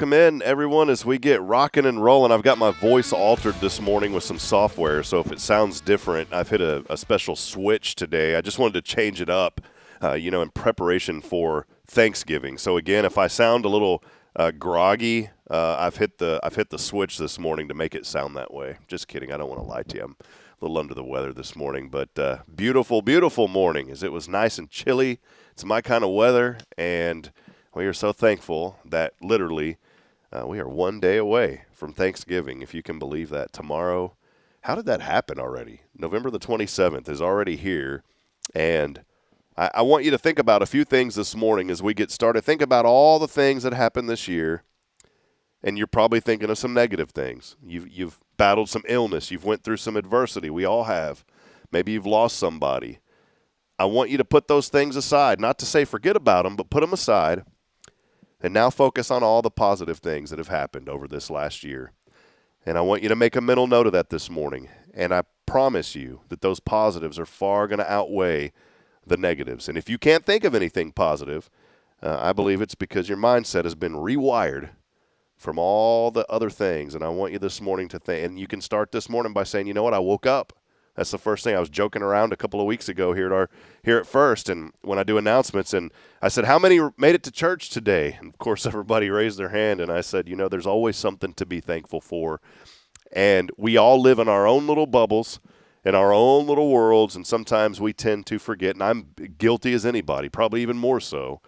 welcome in, everyone, as we get rocking and rolling. I've got my voice altered this morning with some software, so if it sounds different, I've hit a special switch today. I just wanted to change it up, in preparation for Thanksgiving. So again, if I sound a little groggy, I've hit the switch this morning to make it sound that way. Just kidding. I don't want to lie to you. I'm a little under the weather this morning, but beautiful, beautiful morning, as it was nice and chilly. It's my kind of weather, and we are so thankful that literally we are one day away from Thanksgiving, if you can believe that. Tomorrow, how did that happen already? November the 27th is already here, and I want you to think about a few things this morning as we get started. Think about all the things that happened this year, and you're probably thinking of some negative things. You've battled some illness. You've went through some adversity. We all have. Maybe you've lost somebody. I want you to put those things aside, not to say forget about them, but put them aside. And now focus on all the positive things that have happened over this last year. And I want you to make a mental note of that this morning. And I promise you that those positives are far going to outweigh the negatives. And if you can't think of anything positive, I believe it's because your mindset has been rewired from all the other things. And I want you this morning to think, and you can start this morning by saying, you know what, I woke up. That's the first thing. I was joking around a couple of weeks ago here at First, and when I do announcements, and I said, how many made it to church today? And of course, everybody raised their hand, and I said, there's always something to be thankful for. And we all live in our own little bubbles, in our own little worlds, and sometimes we tend to forget, and I'm guilty as anybody, probably even more so,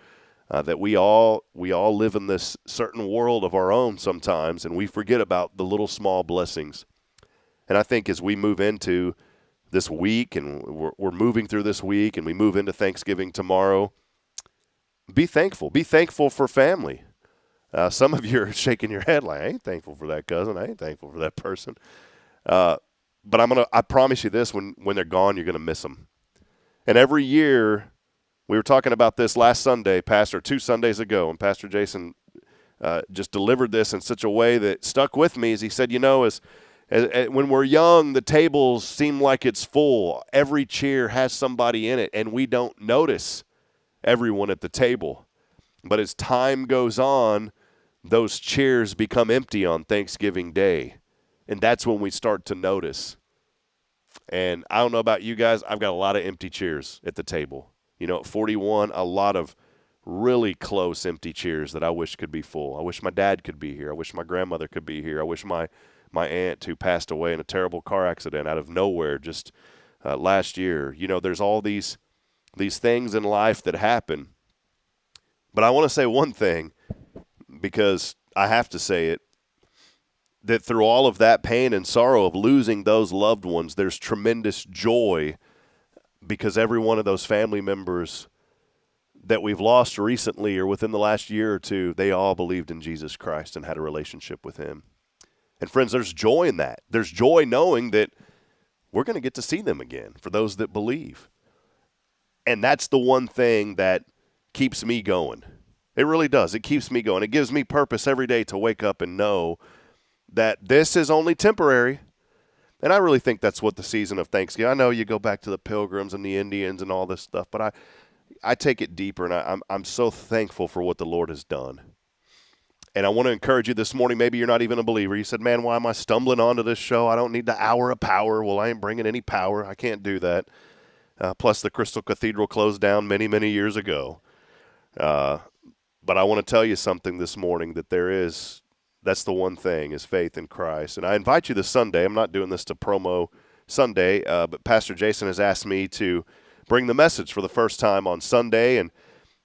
that we all live in this certain world of our own sometimes, and we forget about the little small blessings. And I think as we move into this week, and we're moving through this week, and we move into Thanksgiving tomorrow, be thankful. Be thankful for family. Some of you are shaking your head like, I ain't thankful for that cousin. I ain't thankful for that person. But I promise you this, when they're gone, you're going to miss them. And every year, we were talking about this last Sunday, 2 Sundays ago, and Pastor Jason just delivered this in such a way that stuck with me, as he said, when we're young, the tables seem like it's full. Every chair has somebody in it, and we don't notice everyone at the table. But as time goes on, those chairs become empty on Thanksgiving Day, and that's when we start to notice. And I don't know about you guys, I've got a lot of empty chairs at the table. At 41, a lot of really close empty chairs that I wish could be full. I wish my dad could be here. I wish my grandmother could be here. I wish my aunt, who passed away in a terrible car accident out of nowhere just last year. There's all these things in life that happen. But I want to say one thing, because I have to say it, that through all of that pain and sorrow of losing those loved ones, there's tremendous joy, because every one of those family members that we've lost recently or within the last year or two, they all believed in Jesus Christ and had a relationship with him. And friends, there's joy in that. There's joy knowing that we're going to get to see them again for those that believe. And that's the one thing that keeps me going. It really does. It keeps me going. It gives me purpose every day to wake up and know that this is only temporary. And I really think that's what the season of Thanksgiving, I know you go back to the Pilgrims and the Indians and all this stuff, but I take it deeper, and I'm so thankful for what the Lord has done. And I want to encourage you this morning, maybe you're not even a believer. You said, man, why am I stumbling onto this show? I don't need the hour of power. Well, I ain't bringing any power. I can't do that. Plus, the Crystal Cathedral closed down many, many years ago. But I want to tell you something this morning, that's the one thing, is faith in Christ. And I invite you this Sunday. I'm not doing this to promo Sunday, but Pastor Jason has asked me to bring the message for the first time on Sunday,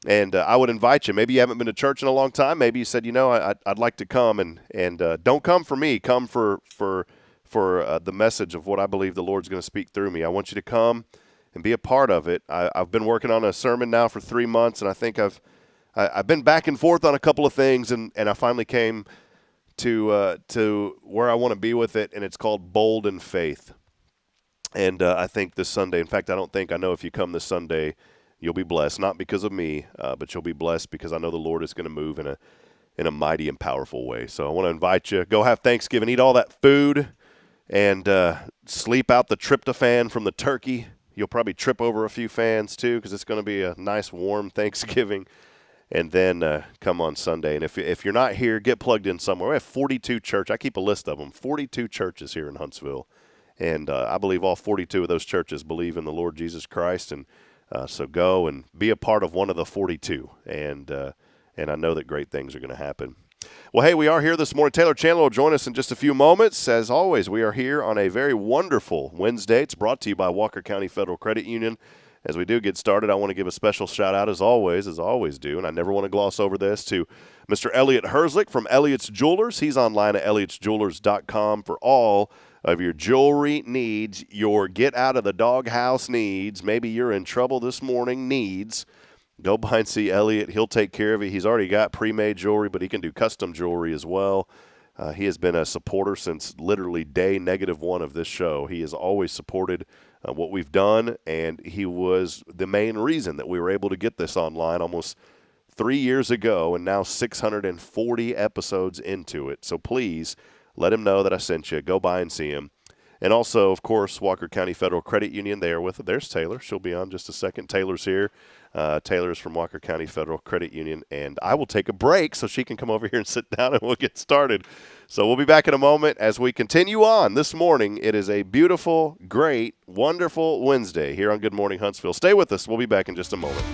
and I would invite you. Maybe you haven't been to church in a long time. Maybe you said, I'd like to come, and don't come for me. Come for the message of what I believe the Lord's going to speak through me. I want you to come and be a part of it. I've been working on a sermon now for 3 months, and I think I've been back and forth on a couple of things, and I finally came to where I want to be with it, and it's called Bold in Faith. And I think this Sunday, in fact, I know if you come this Sunday, you'll be blessed, not because of me, but you'll be blessed because I know the Lord is going to move in a mighty and powerful way. So I want to invite you. Go have Thanksgiving, eat all that food, and sleep out the tryptophan from the turkey. You'll probably trip over a few fans too, because it's going to be a nice warm Thanksgiving. and then come on Sunday. And if you're not here, get plugged in somewhere. We have 42 churches. I keep a list of them. 42 churches here in Huntsville, and I believe all 42 of those churches believe in the Lord Jesus Christ. And so go and be a part of one of the 42, and I know that great things are going to happen. Well, hey, we are here this morning. Taylor Chandler will join us in just a few moments. As always, we are here on a very wonderful Wednesday. It's brought to you by Walker County Federal Credit Union. As we do get started, I want to give a special shout-out, as always do, and I never want to gloss over this, to Mr. Elliot Herzlich from Elliot's Jewelers. He's online at elliotsjewelers.com for all of your jewelry needs, your get-out-of-the-doghouse needs. Maybe you're in trouble this morning needs. Go by and see Elliot. He'll take care of it. He's already got pre-made jewelry, but he can do custom jewelry as well. He has been a supporter since literally day -1 of this show. He has always supported what we've done, and he was the main reason that we were able to get this online almost 3 years ago, and now 640 episodes into it. So please let him know that I sent you. Go by and see him. And also, of course, Walker County Federal Credit Union there with it. There's Taylor. She'll be on just a second. Taylor's here. Taylor's from Walker County Federal Credit Union. And I will take a break so she can come over here and sit down and we'll get started. So we'll be back in a moment as we continue on this morning. It is a beautiful, great, wonderful Wednesday here on Good Morning Huntsville. Stay with us. We'll be back in just a moment.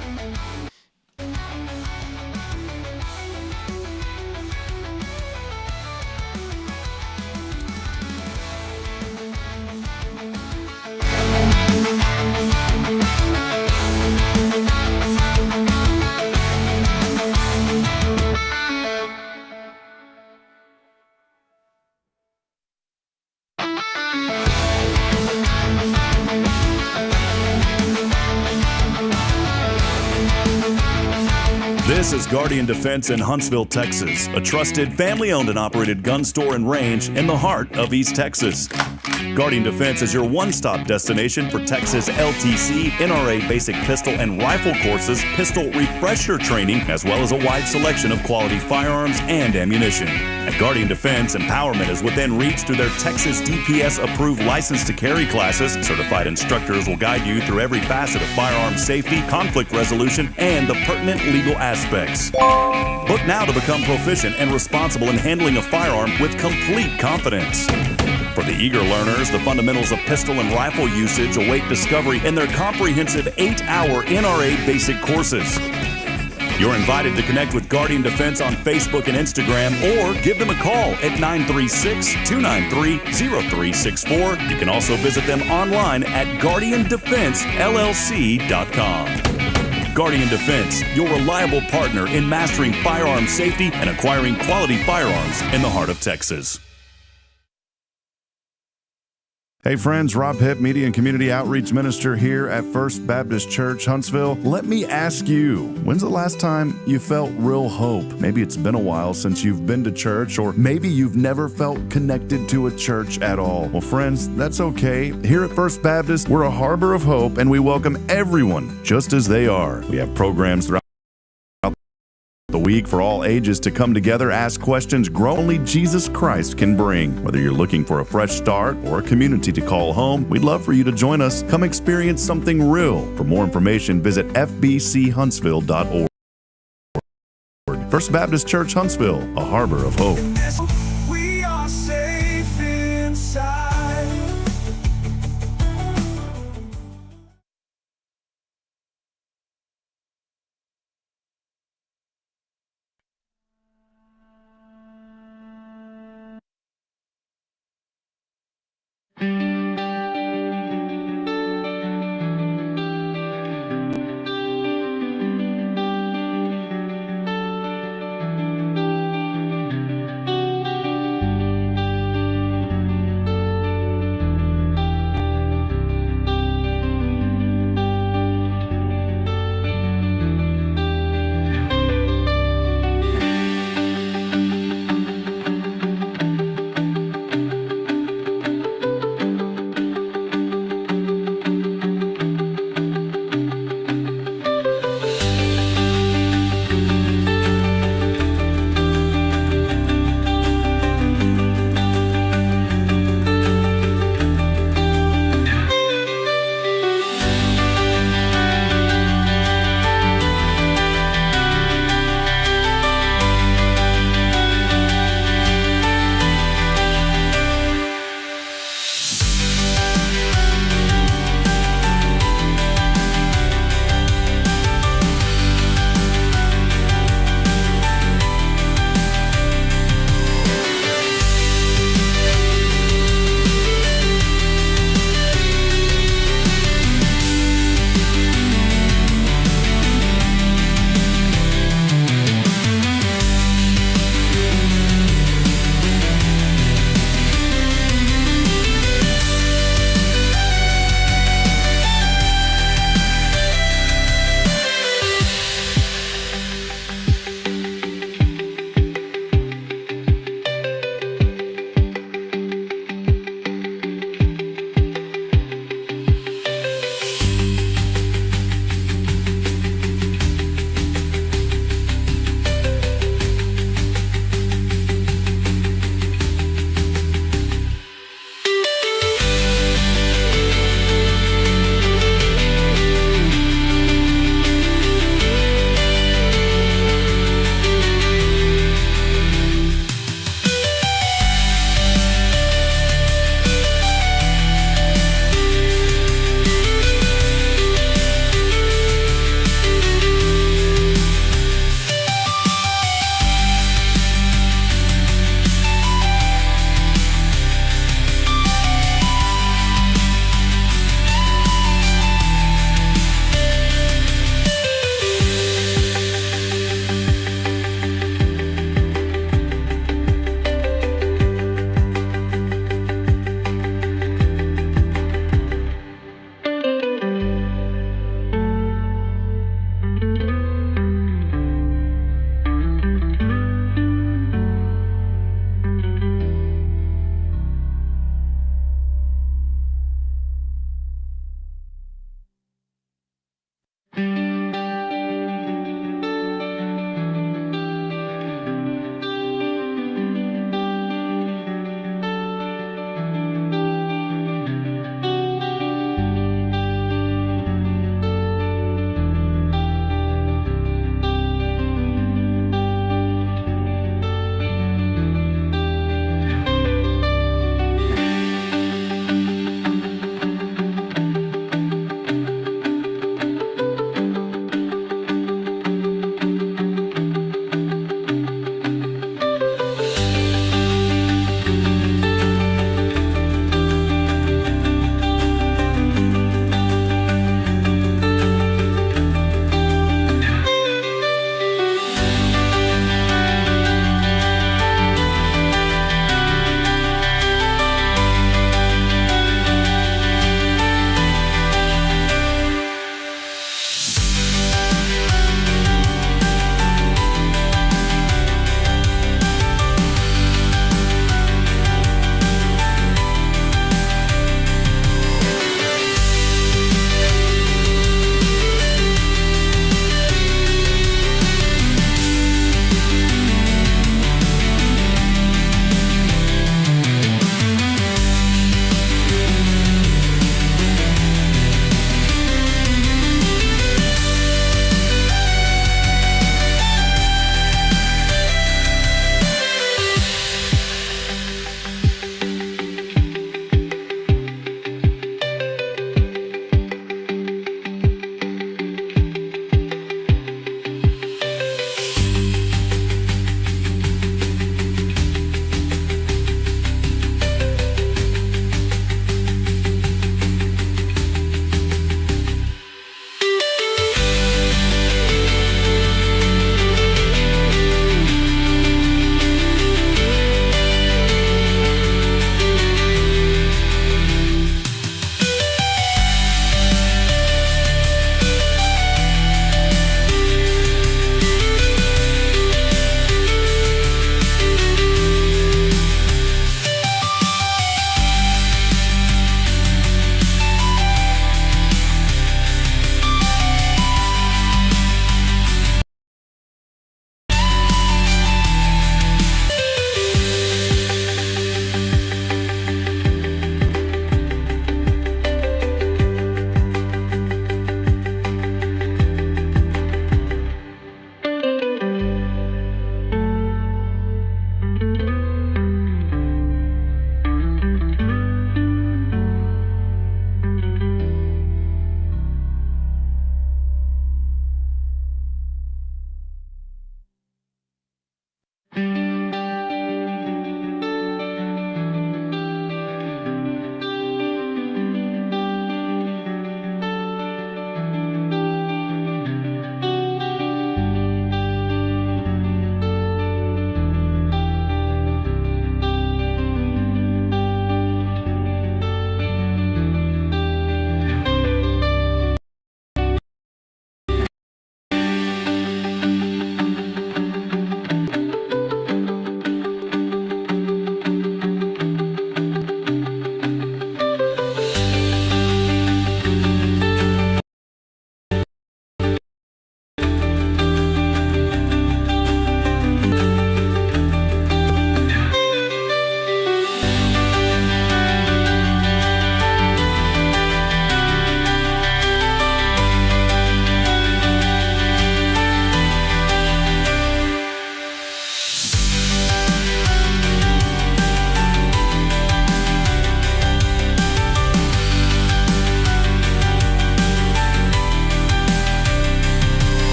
This is Guardian Defense in Huntsville, Texas, a trusted family-owned and operated gun store and range in the heart of East Texas. Guardian Defense is your one-stop destination for Texas LTC, NRA basic pistol and rifle courses, pistol refresher training, as well as a wide selection of quality firearms and ammunition. At Guardian Defense, empowerment is within reach through their Texas DPS-approved license to carry classes. Certified instructors will guide you through every facet of firearm safety, conflict resolution, and the pertinent legal aspects. Book now to become proficient and responsible in handling a firearm with complete confidence. For the eager learners, the fundamentals of pistol and rifle usage await discovery in their comprehensive 8-hour NRA basic courses. You're invited to connect with Guardian Defense on Facebook and Instagram, or give them a call at 936-293-0364. You can also visit them online at guardiandefensellc.com. Guardian Defense, your reliable partner in mastering firearm safety and acquiring quality firearms in the heart of Texas. Hey friends, Rob Hipp, Media and Community Outreach Minister here at First Baptist Church, Huntsville. Let me ask you, when's the last time you felt real hope? Maybe it's been a while since you've been to church, or maybe you've never felt connected to a church at all. Well, friends, that's okay. Here at First Baptist, we're a harbor of hope, and we welcome everyone just as they are. We have programs throughout the week for all ages to come together, ask questions, grow only Jesus Christ can bring. Whether you're looking for a fresh start or a community to call home, we'd love for you to join us. Come experience something real. For more information, visit fbchuntsville.org. First Baptist Church Huntsville, a harbor of hope. We are safe inside.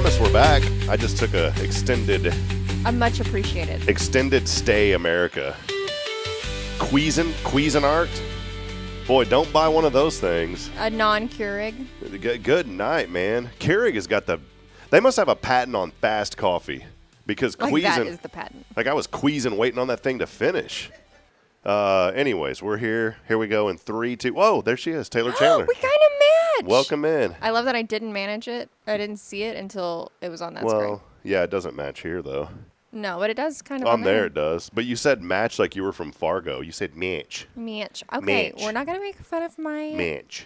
promise we're back. I just took a much appreciated. extended stay America. Cuisinart. Boy, don't buy one of those things. A non-Keurig. Good night, man. Keurig has got they must have a patent on fast coffee because Like that is the patent. Like I was queasing waiting on that thing to finish. Anyways, we're here. Here we go in 3, 2. Whoa, there she is, Taylor Chandler. We kind of match. Welcome in. I love that I didn't manage it. I didn't see it until it was on that Well, screen. yeah, it doesn't match here though. No, but it does kind of On there it does. But you said match like you were from Fargo. You said match. Match. Okay, Match. we're not going to make fun of my Match.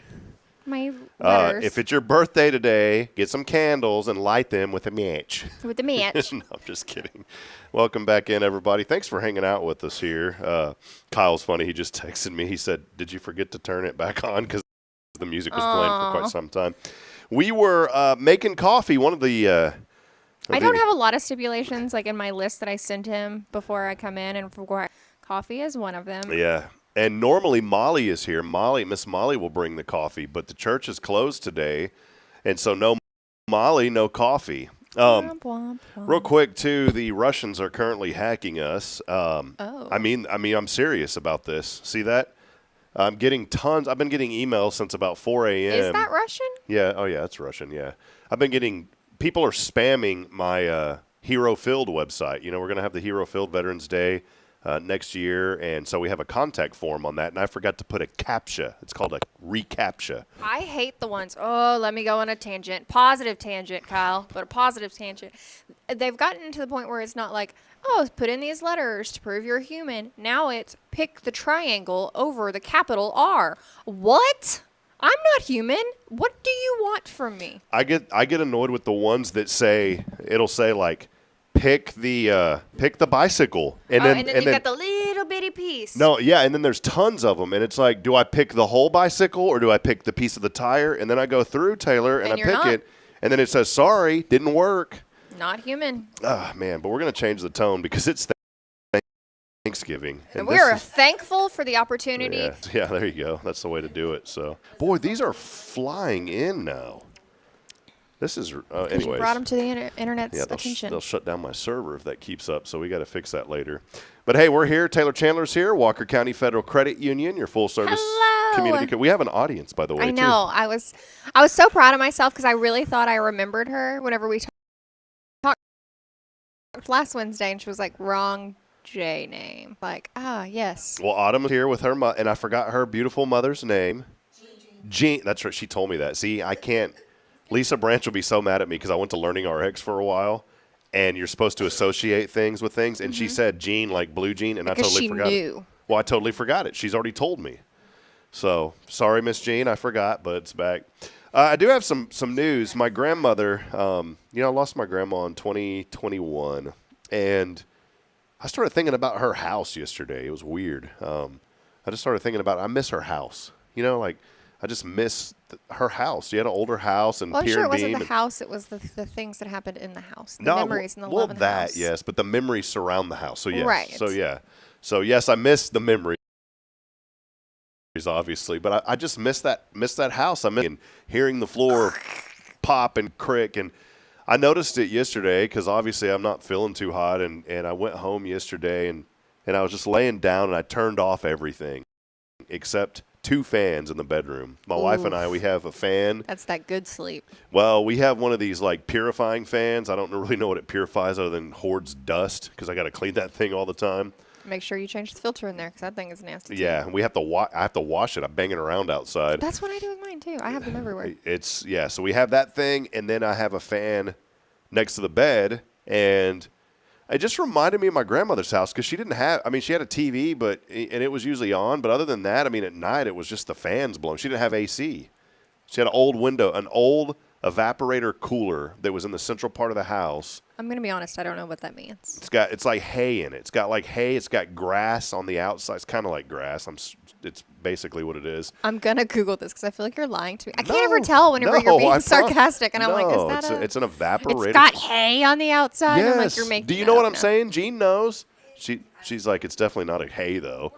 letters. If it's your birthday today, get some candles and light them with a match. With the match. No, I'm just kidding. Welcome back in, everybody. Thanks for hanging out with us here. Kyle's funny. He just texted me. He said, did you forget to turn it back on? Because the music was playing for quite some time. We were making coffee. One of the... I don't have a lot of stipulations like in my list that I sent him before I come in, and coffee is one of them. Yeah. And normally Molly is here. Miss Molly will bring the coffee, but the church is closed today, and so no Molly, no coffee. Womp, womp, womp. Real quick, too, the Russians are currently hacking us. I mean, I'm serious about this. See that? I'm getting tons. I've been getting emails since about 4 a.m. Is that Russian? Yeah. Oh, yeah, it's Russian. Yeah. I've been getting people are spamming my Hero Field website. You know, we're going to have the Hero Field Veterans Day next year, and so we have a contact form on that, and I forgot to put a CAPTCHA. It's called a reCAPTCHA. I hate the ones, let me go on a tangent. Positive tangent, Kyle, but a positive tangent. They've gotten to the point where it's not like, put in these letters to prove you're human. Now it's pick the triangle over the capital R. What? I'm not human. What do you want from me? I get annoyed with the ones that it'll say like pick the bicycle and then you got the little bitty piece. No, yeah, and then there's tons of them, and it's like, do I pick the whole bicycle or do I pick the piece of the tire? And then I go through, Taylor, and I pick it, and then it says sorry, didn't work. Not human. Ah, man, but we're gonna change the tone because it's Thanksgiving. And we're thankful for the opportunity. Yeah, there you go. That's the way to do it. So, boy, these are flying in now. This is, anyways. You brought them to the internet's attention. They'll shut down my server if that keeps up, so we got to fix that later. But, hey, we're here. Taylor Chandler's here, Walker County Federal Credit Union, your full-service community. We have an audience, by the way, I know. Too. I was so proud of myself because I really thought I remembered her whenever we talked last Wednesday, and she was like, wrong J name. Like, yes. Well, Autumn is here with her and I forgot her beautiful mother's name. Jean. That's right. She told me that. See, I can't. Lisa Branch will be so mad at me because I went to Learning RX for a while, and you're supposed to associate things with things, and she said Jean, like blue jean, and because I totally forgot it. Well, I totally forgot it. She's already told me. So, sorry, Miss Jean, I forgot, but it's back. I do have some news. My grandmother, I lost my grandma in 2021, and I started thinking about her house yesterday. It was weird. I just started thinking about I miss her house. You know, like I just miss her house. She had an older house and pier and beam. Well, I'm sure it wasn't the house. It was the things that happened in the house. The memories and the love in the house. Yes, but the memories surround the house. So, yes. Right. So, yeah. So, yes, I miss the memories, obviously. But I just miss that house. I miss hearing the floor pop and crick. And I noticed it yesterday because obviously I'm not feeling too hot, and I went home yesterday and I was just laying down and I turned off everything except 2 fans in the bedroom. My wife and I, we have a fan. That's that good sleep. Well, we have one of these like purifying fans. I don't really know what it purifies other than hoards dust because I got to clean that thing all the time. Make sure you change the filter in there because that thing is nasty. Yeah, too. we have to. I have to wash it. I'm banging around outside. That's what I do with mine too. I have them everywhere. So we have that thing, and then I have a fan next to the bed, and it just reminded me of my grandmother's house because she didn't have. I mean, she had a TV, and it was usually on. But other than that, I mean, at night it was just the fans blowing. She didn't have AC. She had an old evaporator cooler that was in the central part of the house. I'm going to be honest, I don't know what that means. It's like hay in it. It's got like hay. It's got grass on the outside. It's kind of like grass. It's basically what it is. I'm going to Google this because I feel like you're lying to me. I can't ever tell whenever you're being sarcastic. And I'm like, is that it's an evaporator. It's got hay on the outside. Yes. I'm like, you're making Do you know what I'm saying? Jean knows. She's like, it's definitely not a hay, though.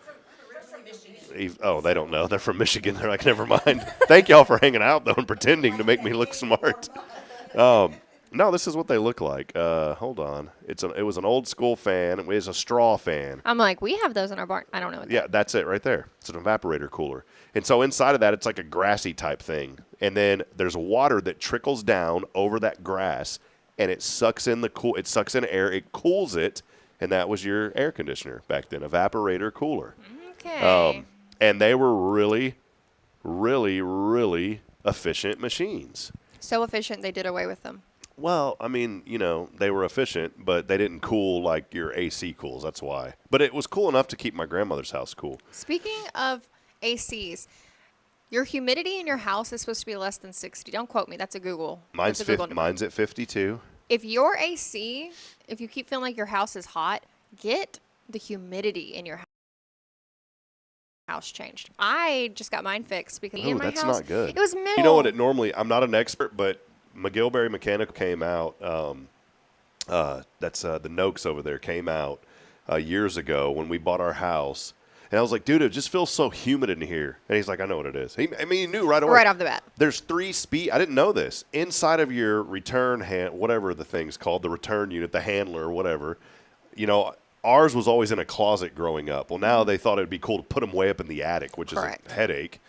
Oh, they don't know. They're from Michigan. They're like, never mind. Thank y'all for hanging out, though, and pretending to make me look smart. No, this is what they look like. Hold on. It was an old school fan. It was a straw fan. I'm like, we have those in our barn. I don't know. What Yeah, that's it right there. It's an evaporator cooler. And so inside of that, it's like a grassy type thing. And then there's water that trickles down over that grass, and it sucks in it sucks in air. It cools it, and that was your air conditioner back then, evaporator cooler. Okay. And they were really, really, really efficient machines. So efficient, they did away with them. Well, I mean, they were efficient, but they didn't cool like your AC cools. That's why. But it was cool enough to keep my grandmother's house cool. Speaking of ACs, your humidity in your house is supposed to be less than 60. Don't quote me. That's a Google. Mine's That's a Google number. mine's at 52. If your AC, if you keep feeling like your house is hot, get the humidity in your house changed. I just got mine fixed because in my that's house, not good. it was middle. You know what? I'm not an expert, but McGillberry Mechanical came out. That's the Noakes over there came out years ago when we bought our house. And I was like, dude, it just feels so humid in here. And he's like, I know what it is. He knew right away. Right off the bat. There's 3 speed. I didn't know this. Inside of your return whatever the thing's called, the return unit, the handler, or whatever, ours was always in a closet growing up. Well, now they thought it would be cool to put them way up in the attic, which Correct. is a headache.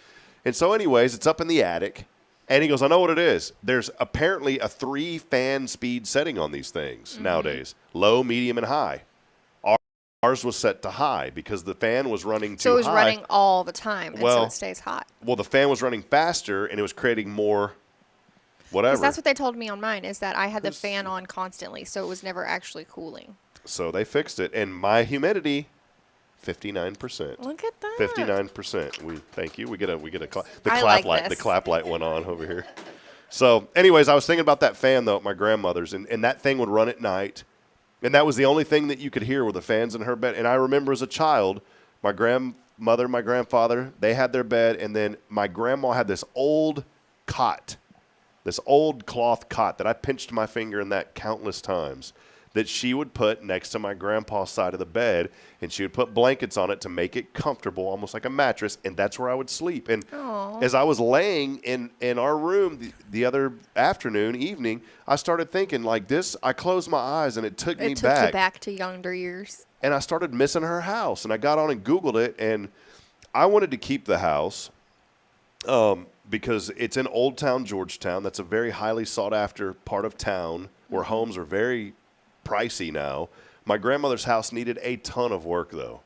And so anyways, it's up in the attic. And he goes, I know what it is. There's apparently a 3-fan speed setting on these things nowadays. Low, medium, and high. Ours was set to high because the fan was running too high. So it was running all the time, and so it stays hot. Well, the fan was running faster, and it was creating more whatever. Because that's what they told me on mine, is that I had the fan on constantly, so it was never actually cooling. So they fixed it. And my humidity, 59%. Look at that. 59%. Thank you. We get a the I clap like light. this. The clap light went on over here. So, anyways, I was thinking about that fan though at my grandmother's, and that thing would run at night, and that was the only thing that you could hear were the fans in her bed. And I remember as a child, my grandmother, my grandfather, they had their bed, and then my grandma had this old cot, this old cloth cot that I pinched my finger in that countless times, that she would put next to my grandpa's side of the bed, and she would put blankets on it to make it comfortable, almost like a mattress, and that's where I would sleep. And as I was laying in our room the other evening, I started thinking like this. I closed my eyes, and it took me back. It took you back to younger years. And I started missing her house, and I got on and Googled it, and I wanted to keep the house because it's in Old Town, Georgetown. That's a very highly sought-after part of town where homes are very pricey now. My grandmother's house needed a ton of work though,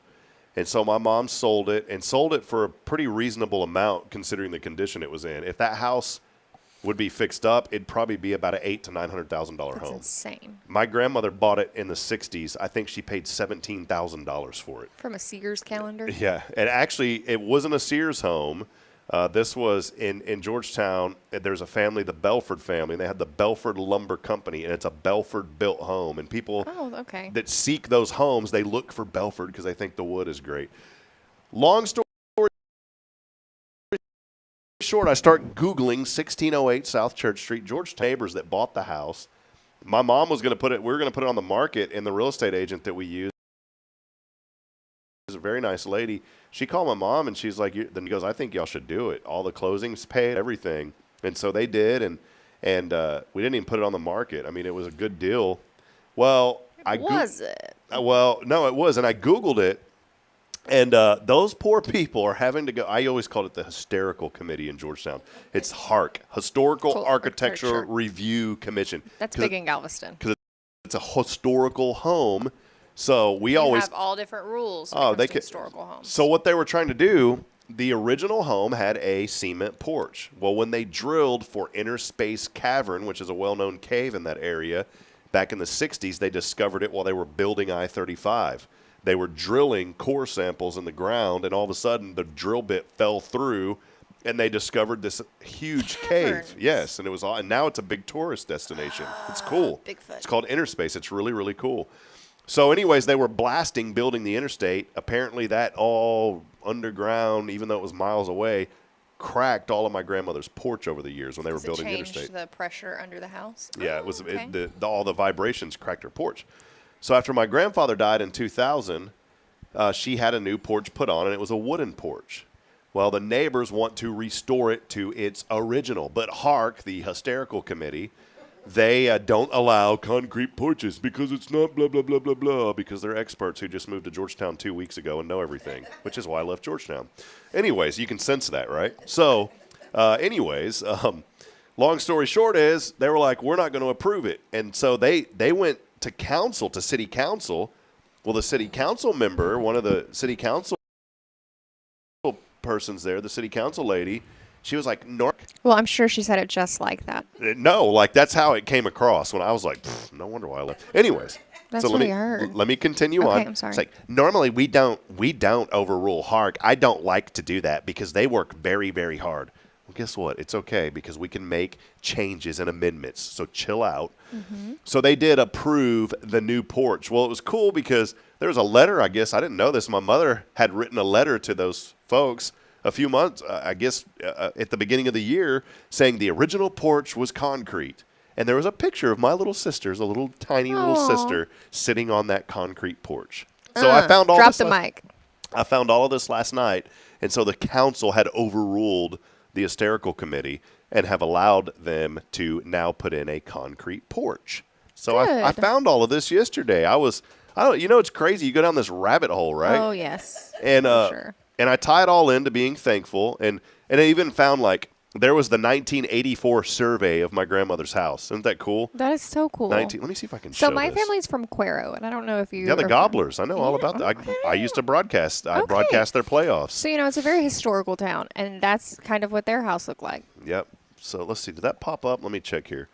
and so my mom sold it for a pretty reasonable amount considering the condition it was in. If that house would be fixed up, it'd probably be about an $800,000 to $900,000 home. That's insane. My grandmother bought it in the 60s. I think she paid $17,000 for it. From a Sears calendar? Yeah, and actually it wasn't a Sears home. This was in Georgetown. There's a family, the Belford family, and they had the Belford Lumber Company, and it's a Belford-built home. And people that seek those homes, they look for Belford because they think the wood is great. Long story short, I start Googling 1608 South Church Street, Georgetown. Neighbors that bought the house. My mom was going to we were going to put it on the market, and the real estate agent that we used is a very nice lady. She called my mom, and she's like, then he goes, I think y'all should do it. All the closings paid, everything. And so they did, and we didn't even put it on the market. I mean, it was a good deal. Well, Was it? Well, no, it was. And I Googled it, and those poor people are having to go. I always called it the Hysterical Committee in Georgetown. It's HARC, Historical Architectural Review Commission. That's big in Galveston. Because it's a historical home. So we always have all different rules when it comes to historical homes. So what they were trying to do, the original home had a cement porch. Well, when they drilled for Inner Space Cavern, which is a well-known cave in that area, back in the 60s, they discovered it while they were building I-35. They were drilling core samples in the ground, and all of a sudden the drill bit fell through, and they discovered this huge cave. Yes, and it was all, and now it's a big tourist destination. It's cool. Bigfoot. It's called Inner Space. It's really, really cool. So anyways, they were building the interstate. Apparently that all underground, even though it was miles away, cracked all of my grandmother's porch over the years when they were building the interstate. Changed the pressure under the house? Yeah, it was all the vibrations cracked her porch. So after my grandfather died in 2000, she had a new porch put on, and it was a wooden porch. Well, the neighbors want to restore it to its original, but HARC, the Hysterical Committee, they don't allow concrete porches because it's not blah, blah, blah, blah, blah, because they're experts who just moved to Georgetown 2 weeks ago and know everything, which is why I left Georgetown. Anyways, you can sense that, right? So, long story short is they were like, we're not going to approve it. And so they went to council, to city council. Well, the city council member, one of the city council persons there, the city council lady, she was like, Well, I'm sure she said it just like that. no, like that's how it came across when I was like, no wonder why I left. Anyways, That's so what I heard. let me continue on. Okay, I'm sorry. It's like, normally we don't overrule HARC. I don't like to do that because they work very, very hard. Well, guess what? It's okay because we can make changes and amendments. So chill out. Mm-hmm. So they did approve the new porch. Well, it was cool because there was a letter, I guess. I didn't know this. My mother had written a letter to those folks a few months, at the beginning of the year, saying the original porch was concrete. And there was a picture of my little sister's, a little tiny little sister, sitting on that concrete porch. So I found all Drop this. the mic. I found all of this last night, and so the council had overruled the hysterical committee and have allowed them to now put in a concrete porch. So I found all of this yesterday. It's crazy. You go down this rabbit hole, right? Oh, yes. And sure. And I tie it all into being thankful, and I even found like there was the 1984 survey of my grandmother's house. Isn't that cool? That is so cool. Let me see if I can show So my this. family's from Cuero, and I don't know if you. Yeah, the are Gobblers. I know all about that. okay. I used to broadcast. I Okay. broadcast their playoffs. So it's a very historical town, and that's kind of what their house looked like. Yep. So let's see. Did that pop up? Let me check here.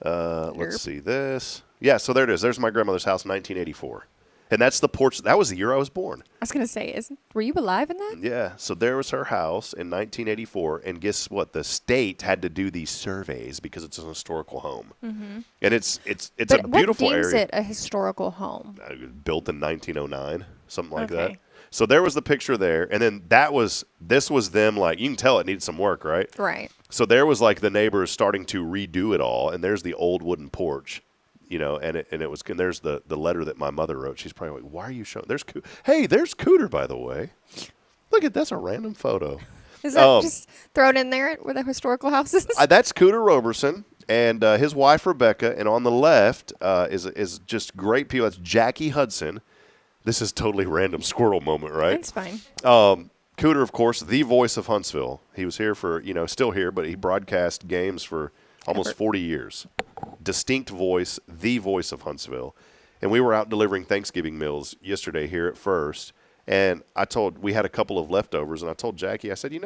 Derp. Let's see this. Yeah, so there it is. There's my grandmother's house, 1984. And that's the porch. That was the year I was born. I was gonna say, were you alive in that? Yeah. So there was her house in 1984. And guess what? The state had to do these surveys because it's an historical home. Mm-hmm. And it's But a beautiful what deems area. it a historical home? Built in 1909, something like that. Okay. So there was the picture there. And then this was them, like, you can tell it needed some work, right? Right. So there was like the neighbors starting to redo it all, and there's the old wooden porch, and there's the letter that my mother wrote. She's probably like, why are you showing? There's Cooter, by the way. Look at that's a random photo. Is that just thrown in there where the historical house is? That's Cooter Roberson and his wife Rebecca, and on the left is just great people. That's Jackie Hudson. This is totally random squirrel moment, right? It's fine. Cooter, of course, the voice of Huntsville. He was here for, still here, but he broadcast games for almost 40 years. Distinct voice, the voice of Huntsville. And we were out delivering Thanksgiving meals yesterday here at First. And we had a couple of leftovers, and I told Jackie, I said,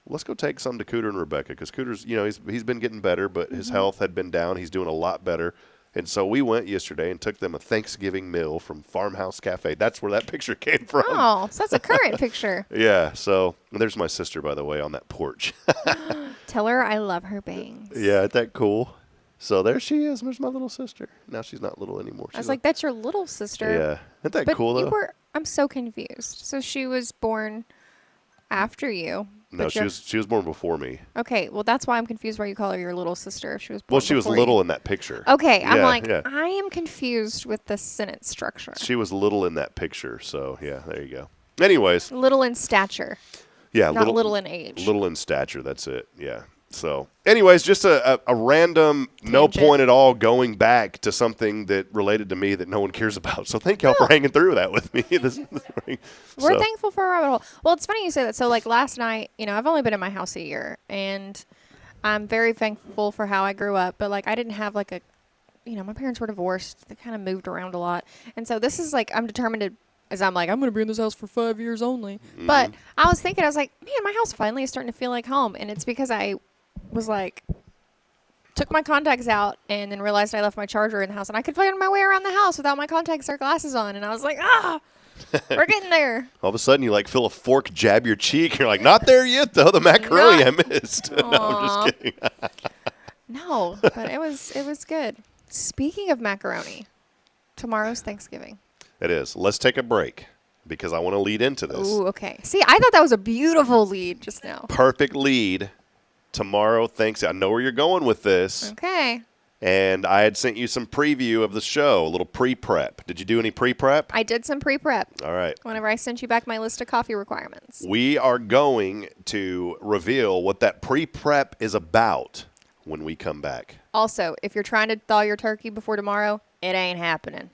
let's go take some to Cooter and Rebecca, because Cooter's, he's been getting better, but his health had been down. He's doing a lot better. And so we went yesterday and took them a Thanksgiving meal from Farmhouse Cafe. That's where that picture came from. Oh, so that's a current picture. Yeah, so and there's my sister, by the way, on that porch. Tell her I love her bangs. Yeah, isn't that cool? So there she is. There's my little sister. Now she's not little anymore. I was like, that's your little sister. Yeah. Isn't that cool, though? I'm so confused. So she was born after you. No, she was born before me. Okay, well, that's why I'm confused why you call her your little sister if she was born Well, she was before little you. in that picture. Okay, I'm yeah. I am confused with the sentence structure. She was little in that picture, so yeah, there you go. Anyways. Little in stature. Yeah. Not little in age. Little in stature, that's it, yeah. So, anyways, just a random, no Tangent. point at all going back to something that related to me that no one cares about. So thank y'all for hanging through that with me this morning. We're thankful for a rabbit hole. Well, it's funny you say that. So, like last night, I've only been in my house a year, and I'm very thankful for how I grew up. But like, I didn't have like my parents were divorced. They kind of moved around a lot, and so this is like I'm determined to. As I'm like, I'm going to be in this house for 5 years only. Mm-hmm. But I was thinking, I was like, man, my house finally is starting to feel like home, and it's because I was like, took my contacts out and then realized I left my charger in the house, and I could find my way around the house without my contacts or glasses on, and I was like, we're getting there. All of a sudden, you like feel a fork jab your cheek. You're like, not there yet, though. The macaroni I missed. No, I'm just kidding. No, but it was good. Speaking of macaroni, tomorrow's Thanksgiving. It is. Let's take a break because I want to lead into this. Ooh, okay. See, I thought that was a beautiful lead just now. Perfect lead. Tomorrow, I know where you're going with this. Okay. And I had sent you some preview of the show, a little pre-prep. Did you do any pre-prep? I did some pre-prep. All right. Whenever I sent you back my list of coffee requirements. We are going to reveal what that pre-prep is about when we come back. Also, if you're trying to thaw your turkey before tomorrow, it ain't happening.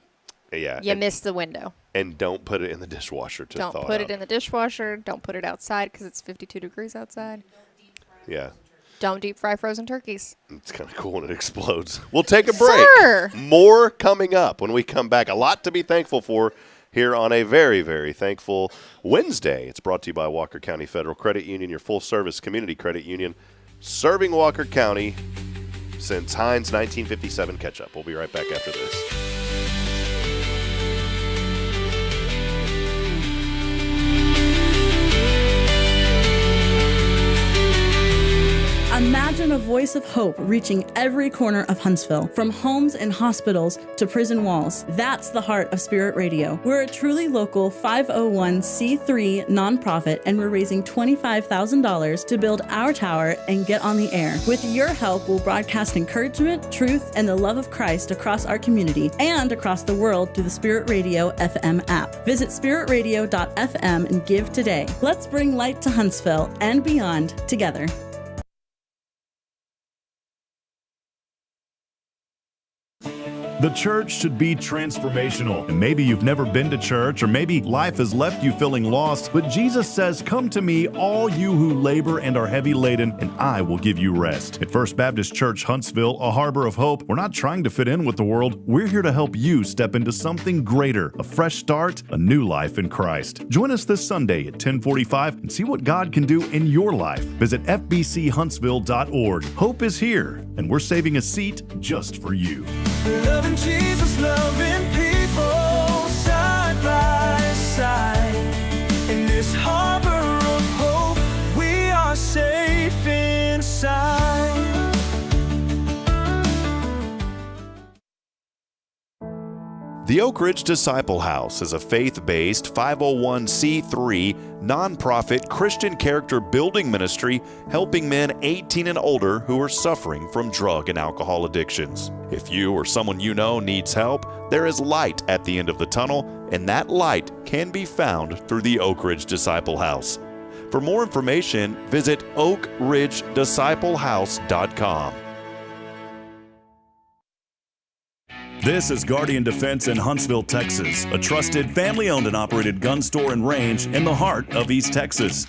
Yeah. You missed the window. And don't put it in the dishwasher to thaw it out. Don't put it in the dishwasher. Don't put it outside because it's 52 degrees outside. Yeah. Don't deep fry frozen turkeys. It's kind of cool when it explodes. We'll take a break. Sir. More coming up when we come back. A lot to be thankful for here on a very, very thankful Wednesday. It's brought to you by Walker County Federal Credit Union, your full-service community credit union, serving Walker County since Heinz 1957 catch-up. We'll be right back after this. Imagine a voice of hope reaching every corner of Huntsville, from homes and hospitals to prison walls. That's the heart of Spirit Radio. We're a truly local 501c3 nonprofit, and we're raising $25,000 to build our tower and get on the air. With your help, we'll broadcast encouragement, truth, and the love of Christ across our community and across the world through the Spirit Radio FM app. Visit spiritradio.fm and give today. Let's bring light to Huntsville and beyond together. The church should be transformational. And maybe you've never been to church, or maybe life has left you feeling lost, but Jesus says, "Come to me, all you who labor and are heavy laden, and I will give you rest." At First Baptist Church, Huntsville, a harbor of hope, we're not trying to fit in with the world. We're here to help you step into something greater, a fresh start, a new life in Christ. Join us this Sunday at 10:45 and see what God can do in your life. Visit fbchuntsville.org. Hope is here, and we're saving a seat just for you. Loving Jesus, loving people side by side. In this harbor of hope, we are safe inside. The Oak Ridge Disciple House is a faith-based 501c3 nonprofit Christian character building ministry helping men 18 and older who are suffering from drug and alcohol addictions. If you or someone you know needs help, there is light at the end of the tunnel, and that light can be found through the Oak Ridge Disciple House. For more information, visit oakridgedisciplehouse.com. This is Guardian Defense in Huntsville, Texas, a trusted family-owned and operated gun store and range in the heart of East Texas.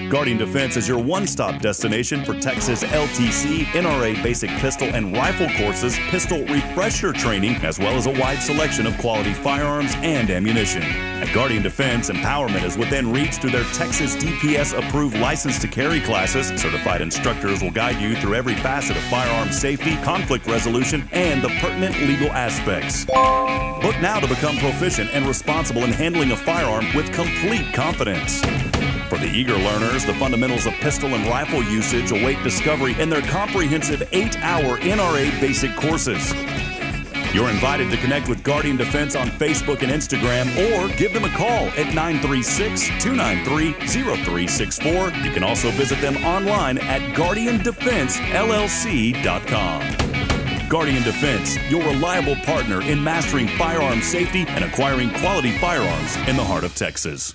Guardian Defense is your one-stop destination for Texas LTC, NRA basic pistol and rifle courses, pistol refresher training, as well as a wide selection of quality firearms and ammunition. At Guardian Defense, empowerment is within reach through their Texas DPS-approved license to carry classes. Certified instructors will guide you through every facet of firearm safety, conflict resolution, and the pertinent legal aspects. Book now to become proficient and responsible in handling a firearm with complete confidence. For the eager learners, the fundamentals of pistol and rifle usage await discovery in their comprehensive 8-hour NRA basic courses. You're invited to connect with Guardian Defense on Facebook and Instagram, or give them a call at 936-293-0364. You can also visit them online at guardiandefensellc.com. Guardian Defense, your reliable partner in mastering firearm safety and acquiring quality firearms in the heart of Texas.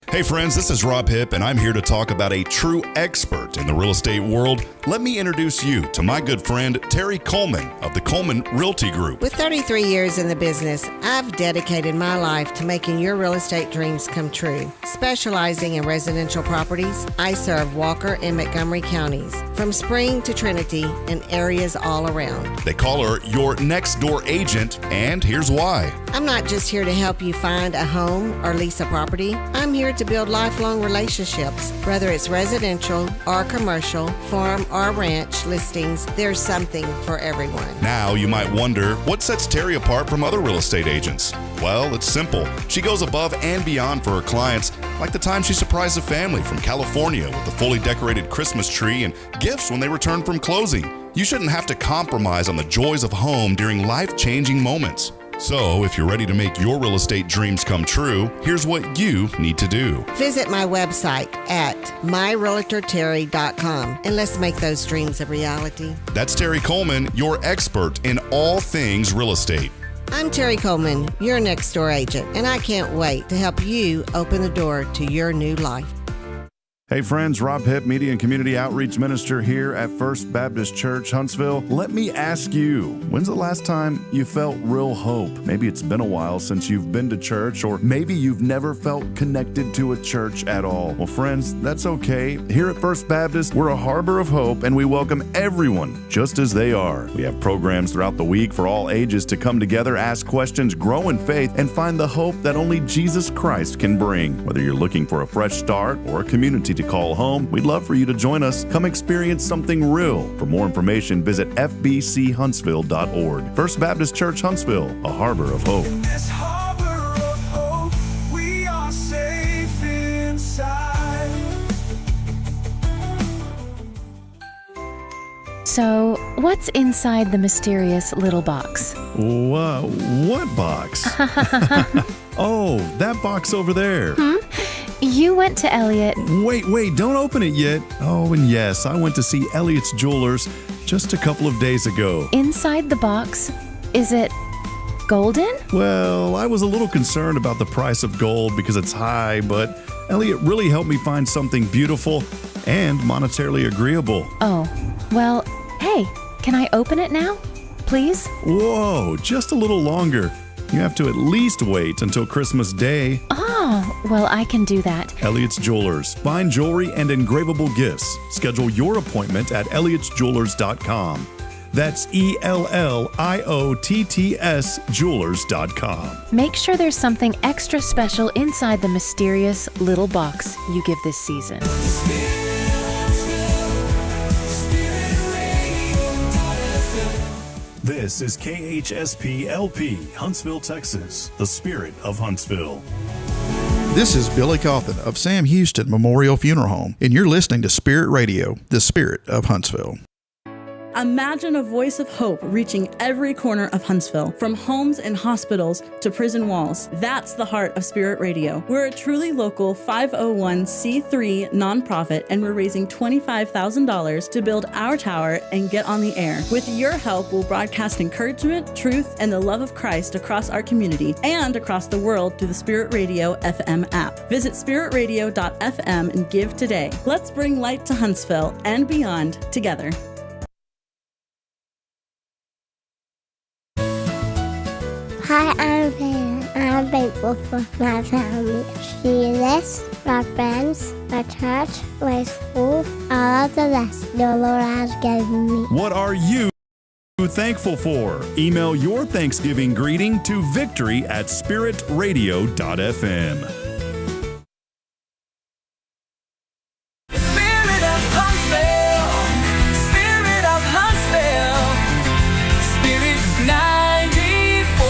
Hey friends, this is Rob Hipp, and I'm here to talk about a true expert in the real estate world. Let me introduce you to my good friend, Terry Coleman of the Coleman Realty Group. With 33 years in the business, I've dedicated my life to making your real estate dreams come true. Specializing in residential properties, I serve Walker and Montgomery counties, from Spring to Trinity and areas all around. They call her your next door agent, and here's why. I'm not just here to help you find a home or lease a property. I'm here to build lifelong relationships. Whether it's residential or commercial, farm or ranch listings, there's something for everyone. Now you might wonder, what sets Terry apart from other real estate agents? Well, it's simple. She goes above and beyond for her clients, like the time she surprised a family from California with a fully decorated Christmas tree and gifts when they returned from closing. You shouldn't have to compromise on the joys of home during life-changing moments. So, if you're ready to make your real estate dreams come true, here's what you need to do. Visit my website at myrealtorterry.com and let's make those dreams a reality. That's Terry Coleman, your expert in all things real estate. I'm Terry Coleman, your next door agent, and I can't wait to help you open the door to your new life. Hey friends, Rob Hipp, Media and Community Outreach Minister here at First Baptist Church, Huntsville. Let me ask you, when's the last time you felt real hope? Maybe it's been a while since you've been to church, or maybe you've never felt connected to a church at all. Well, friends, that's okay. Here at First Baptist, we're a harbor of hope, and we welcome everyone just as they are. We have programs throughout the week for all ages to come together, ask questions, grow in faith, and find the hope that only Jesus Christ can bring. Whether you're looking for a fresh start or a community to call home, we'd love for you to join us. Come experience something real. For more information, visit fbchuntsville.org. First Baptist Church Huntsville, a harbor of hope. In this harbor of hope, we are safe inside. So, what's inside the mysterious little box? Whoa, what box? Oh, that box over there. You went to Elliot. Wait, don't open it yet. Oh, and yes, I went to see Elliot's Jewelers just a couple of days ago. Inside the box, is it golden? Well, I was a little concerned about the price of gold because it's high, but Elliot really helped me find something beautiful and monetarily agreeable. Oh, well, hey, can I open it now? Please? Whoa, just a little longer. You have to at least wait until Christmas Day. Oh, well, I can do that. Elliot's Jewelers. Fine jewelry and engravable gifts. Schedule your appointment at elliotsjewelers.com. That's ELLIOTTS Jewelers.com. Make sure there's something extra special inside the mysterious little box you give this season. This is KHSP LP, Huntsville, Texas, the spirit of Huntsville. This is Billy Cawthon of Sam Houston Memorial Funeral Home, and you're listening to Spirit Radio, the spirit of Huntsville. Imagine a voice of hope reaching every corner of Huntsville, from homes and hospitals to prison walls. That's the heart of Spirit Radio. We're a truly local 501c3 nonprofit, and we're raising $25,000 to build our tower and get on the air. With your help, we'll broadcast encouragement, truth, and the love of Christ across our community and across the world through the Spirit Radio FM app. Visit spiritradio.fm and give today. Let's bring light to Huntsville and beyond together. Hi, I'm Vanna. I'm thankful for my family. Jesus, my friends, my church, my school, all of the lessons the Lord has given me. What are you thankful for? Email your Thanksgiving greeting to victory@spiritradio.fm. Spirit of Huntsville, Spirit of Huntsville, Spirit 94.3.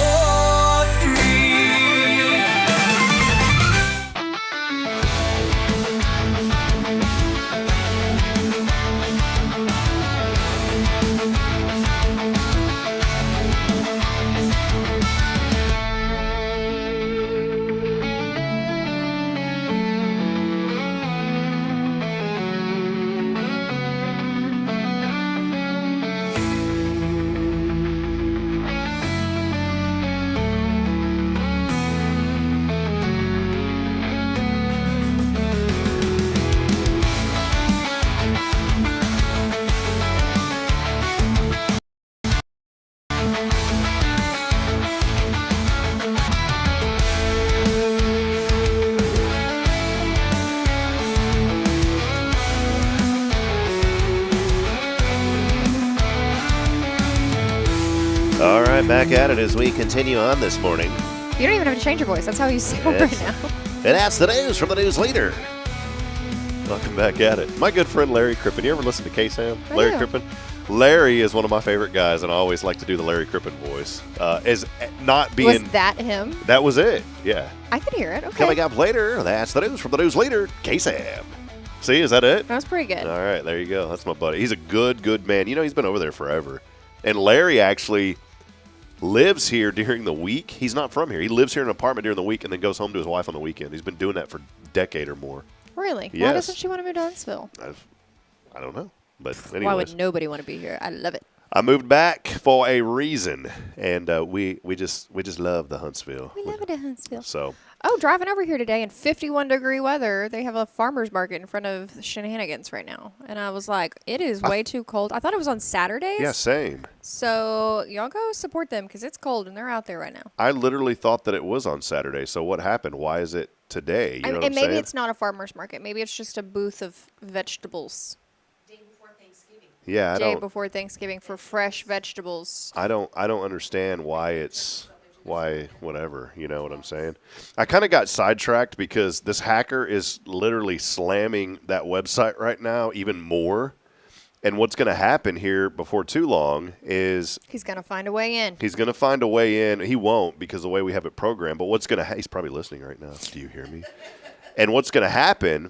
All right, back at it as we continue on this morning. You don't even have to change your voice. That's how you sound Yes. right now. And that's the news from the news leader. Welcome back at it. My good friend Larry Crippen. You ever listen to K-Sam? I Larry do. Crippen? Larry is one of my favorite guys, and I always like to do the Larry Crippen voice. As not being... Was that him? That was it, yeah. I could hear it. Okay. Coming up later, that's the news from the news leader, K-Sam. See, is that it? That was pretty good. All right, there you go. That's my buddy. He's a good man. You know, he's been over there forever. And Larry actually lives here during the week. He's not from here. He lives here in an apartment during the week and then goes home to his wife on the weekend. He's been doing that for a decade or more. Really? Why Yes. doesn't she want to move to Huntsville? I don't know. But anyways. Why would nobody want to be here? I love it. I moved back for a reason, and we just love the Huntsville. We love it in Huntsville. So Oh, driving over here today in 51-degree weather, they have a farmer's market in front of Shenanigans right now. And I was like, it is way too cold. I thought it was on Saturdays. Yeah, same. So y'all go support them because it's cold and they're out there right now. I literally thought that it was on Saturday. So what happened? Why is it today? You know what I'm and maybe saying? it's not a farmer's market. Maybe it's just a booth of vegetables. Day before Thanksgiving. Yeah, Day before Thanksgiving for fresh vegetables. I don't understand why whatever, you know what I'm saying? I kind of got sidetracked because this hacker is literally slamming that website right now even more. And what's going to happen here before too long is he's going to find a way in. He's going to find a way in. He won't because the way we have it programmed. But what's going to he's probably listening right now. Do you hear me? And what's going to happen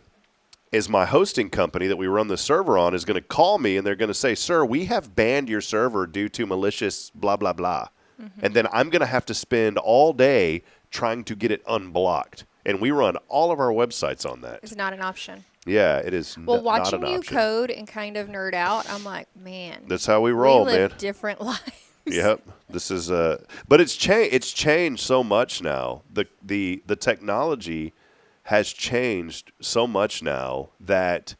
is my hosting company that we run the server on is going to call me and they're going to say, "Sir, we have banned your server due to malicious blah, blah, blah." Mm-hmm. And then I'm going to have to spend all day trying to get it unblocked. And we run all of our websites on that. It's not an option. Yeah, it is well, not an watching you option. code and kind of nerd out, I'm like, man. That's how we roll, we live man. different lives. Yep. This is but it's changed so much now. The technology has changed so much now that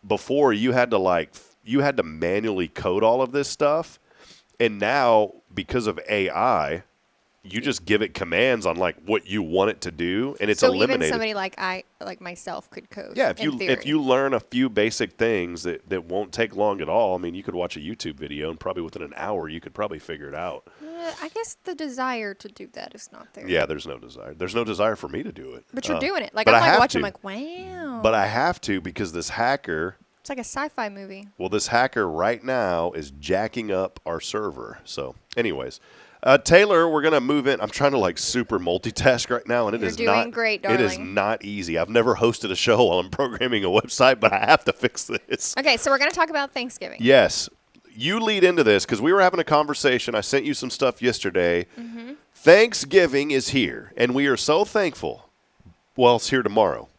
before you had to manually code all of this stuff, and now because of AI, you just give it commands on like what you want it to do, and it's eliminated. So even somebody like myself could code. Yeah, if you learn a few basic things that won't take long at all. I mean, you could watch a YouTube video and probably within an hour you could probably figure it out. I guess the desire to do that is not there. Yeah, there's no desire. There's no desire for me to do it. But you're doing it. Like but I'm I like have watching. to. I'm like, wow. But I have to because this hacker. It's like a sci-fi movie. Well, this hacker right now is jacking up our server. So, anyways. Taylor, we're going to move in. I'm trying to like super multitask right now, and You're doing great, darling. It is not easy. I've never hosted a show while I'm programming a website, but I have to fix this. Okay, so we're going to talk about Thanksgiving. Yes. You lead into this because we were having a conversation. I sent you some stuff yesterday. Mm-hmm. Thanksgiving is here, and we are so thankful. Well, it's here tomorrow.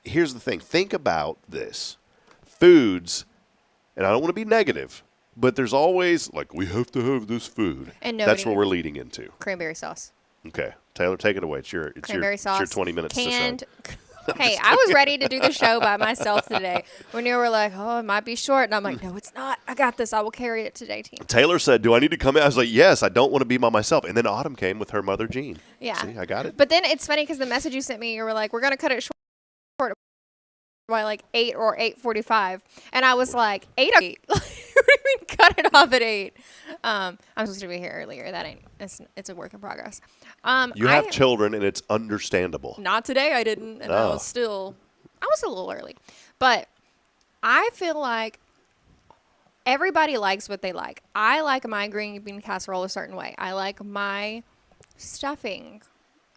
Here's the thing. Think about this. Foods, and I don't want to be negative, but there's always, like, we have to have this food. And that's what we're leading into. Cranberry sauce. Okay. Taylor, take it away. It's your 20 minutes canned. to show. Hey, I was ready to do the show by myself today. When you were like, oh, it might be short. And I'm like, no, it's not. I got this. I will carry it today, team. Taylor said, do I need to come in? I was like, yes, I don't want to be by myself. And then Autumn came with her mother, Jean. Yeah. See, I got it. But then it's funny because the message you sent me, you were like, we're going to cut it short by like 8 or 8:45. And I was like, 8? What do you mean cut it off at 8? I'm supposed to be here earlier. That ain't. It's a work in progress. You have children, and it's understandable. Not today. I didn't, and I was a little early. But I feel like everybody likes what they like. I like my green bean casserole a certain way. I like my stuffing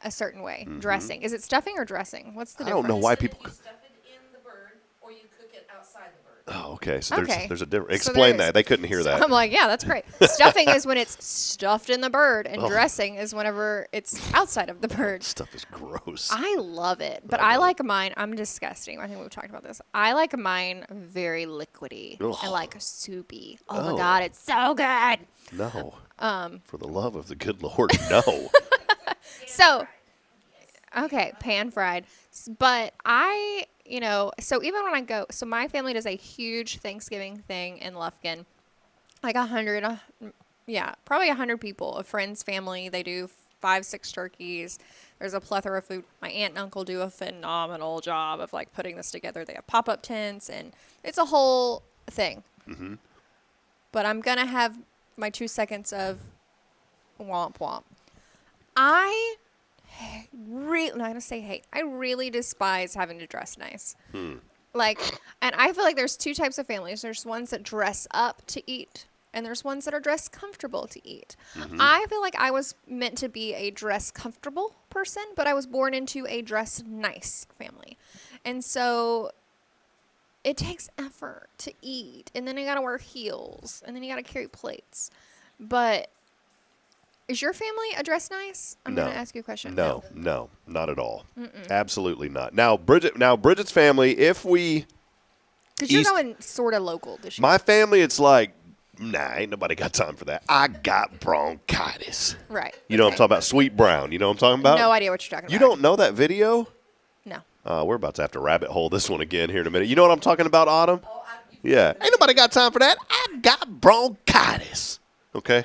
a certain way. Mm-hmm. Dressing. Is it stuffing or dressing? What's the difference? I don't know why people. You stuff it in the bird, or you cook it outside the bird. Oh, okay. So there's a difference. So Explain that. They couldn't hear that. I'm like, yeah, that's great. Stuffing is when it's stuffed in the bird, and dressing is whenever it's outside of the bird. Stuff is gross. I love it, but I like mine. I'm disgusting. I think we've talked about this. I like mine very liquidy and like soupy. Oh my God, it's so good. No. For the love of the good Lord, no. So, okay, pan fried. But so even when I go, so my family does a huge Thanksgiving thing in Lufkin. Like 100, probably 100 people, a friend's family. They do 5-6 turkeys. There's a plethora of food. My aunt and uncle do a phenomenal job of like putting this together. They have pop-up tents, and it's a whole thing. Mm-hmm. But I'm going to have my 2 seconds of womp womp. I really despise having to dress nice. Like, and I feel like there's 2 types of families. There's ones that dress up to eat, and there's ones that are dressed comfortable to eat. Mm-hmm. I feel like I was meant to be a dress comfortable person, but I was born into a dress nice family. And so it takes effort to eat, and then you got to wear heels, and then you got to carry plates. But is your family a dress nice? I'm going to ask you a question. No, not at all. Mm-mm. Absolutely not. Now, Bridget's family, if we... Because you're going sort of local this year. My family, it's like Nah, ain't nobody got time for that. I got bronchitis. Right. You know what I'm talking about? Sweet Brown. You know what I'm talking about? No idea what you're talking about. You don't know that video? No. We're about to have to rabbit hole this one again here in a minute. You know what I'm talking about, Autumn? Yeah. Ain't nobody got time for that. I got bronchitis. Okay.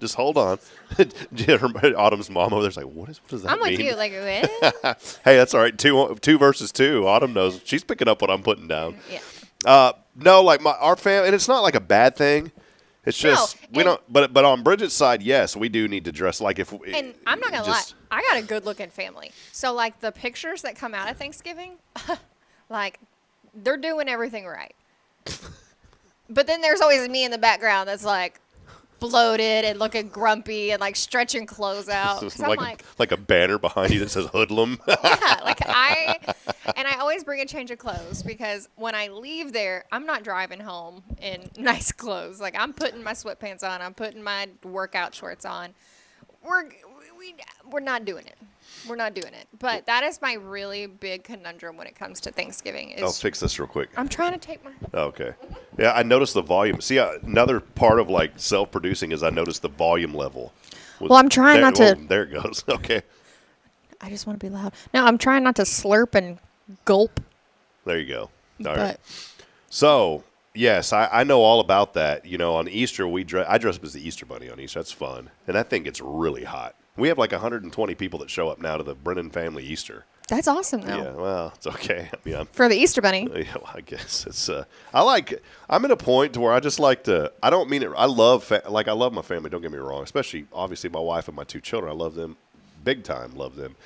Just hold on. Autumn's mom over there's like, what does that mean? I'm with you. Like, what? Hey, that's all right. Two versus two. Autumn knows. She's picking up what I'm putting down. Yeah. No, like our family, and it's not like a bad thing. It's just we don't. But on Bridget's side, yes, we do need to dress like if. And I'm not gonna lie, I got a good looking family. So like the pictures that come out of Thanksgiving, like they're doing everything right. But then there's always me in the background that's like bloated and looking grumpy and like stretching clothes out. like a banner behind you that says hoodlum. Yeah, like I always bring a change of clothes because when I leave there, I'm not driving home in nice clothes. Like I'm putting my sweatpants on, I'm putting my workout shorts on. We're not doing it. We're not doing it. But that is my really big conundrum when it comes to Thanksgiving. I'll fix this real quick. I'm trying to take my. Okay. Yeah, I noticed the volume. See, another part of like self-producing is I noticed the volume level. Well, I'm trying not to. There it goes. Okay. I just want to be loud. No, I'm trying not to slurp and gulp. There you go. All right. So, yes, I know all about that. You know, on Easter, I dress up as the Easter Bunny on Easter. That's fun. And I think it's really hot. We have like 120 people that show up now to the Brennan family Easter. That's awesome, though. Yeah, well, it's okay. I mean, for the Easter Bunny. Yeah, well, I guess it's. I'm at a point to where I just like to. I don't mean it. I love my family. Don't get me wrong. Especially, obviously, my wife and my 2 children. I love them, big time. Love them.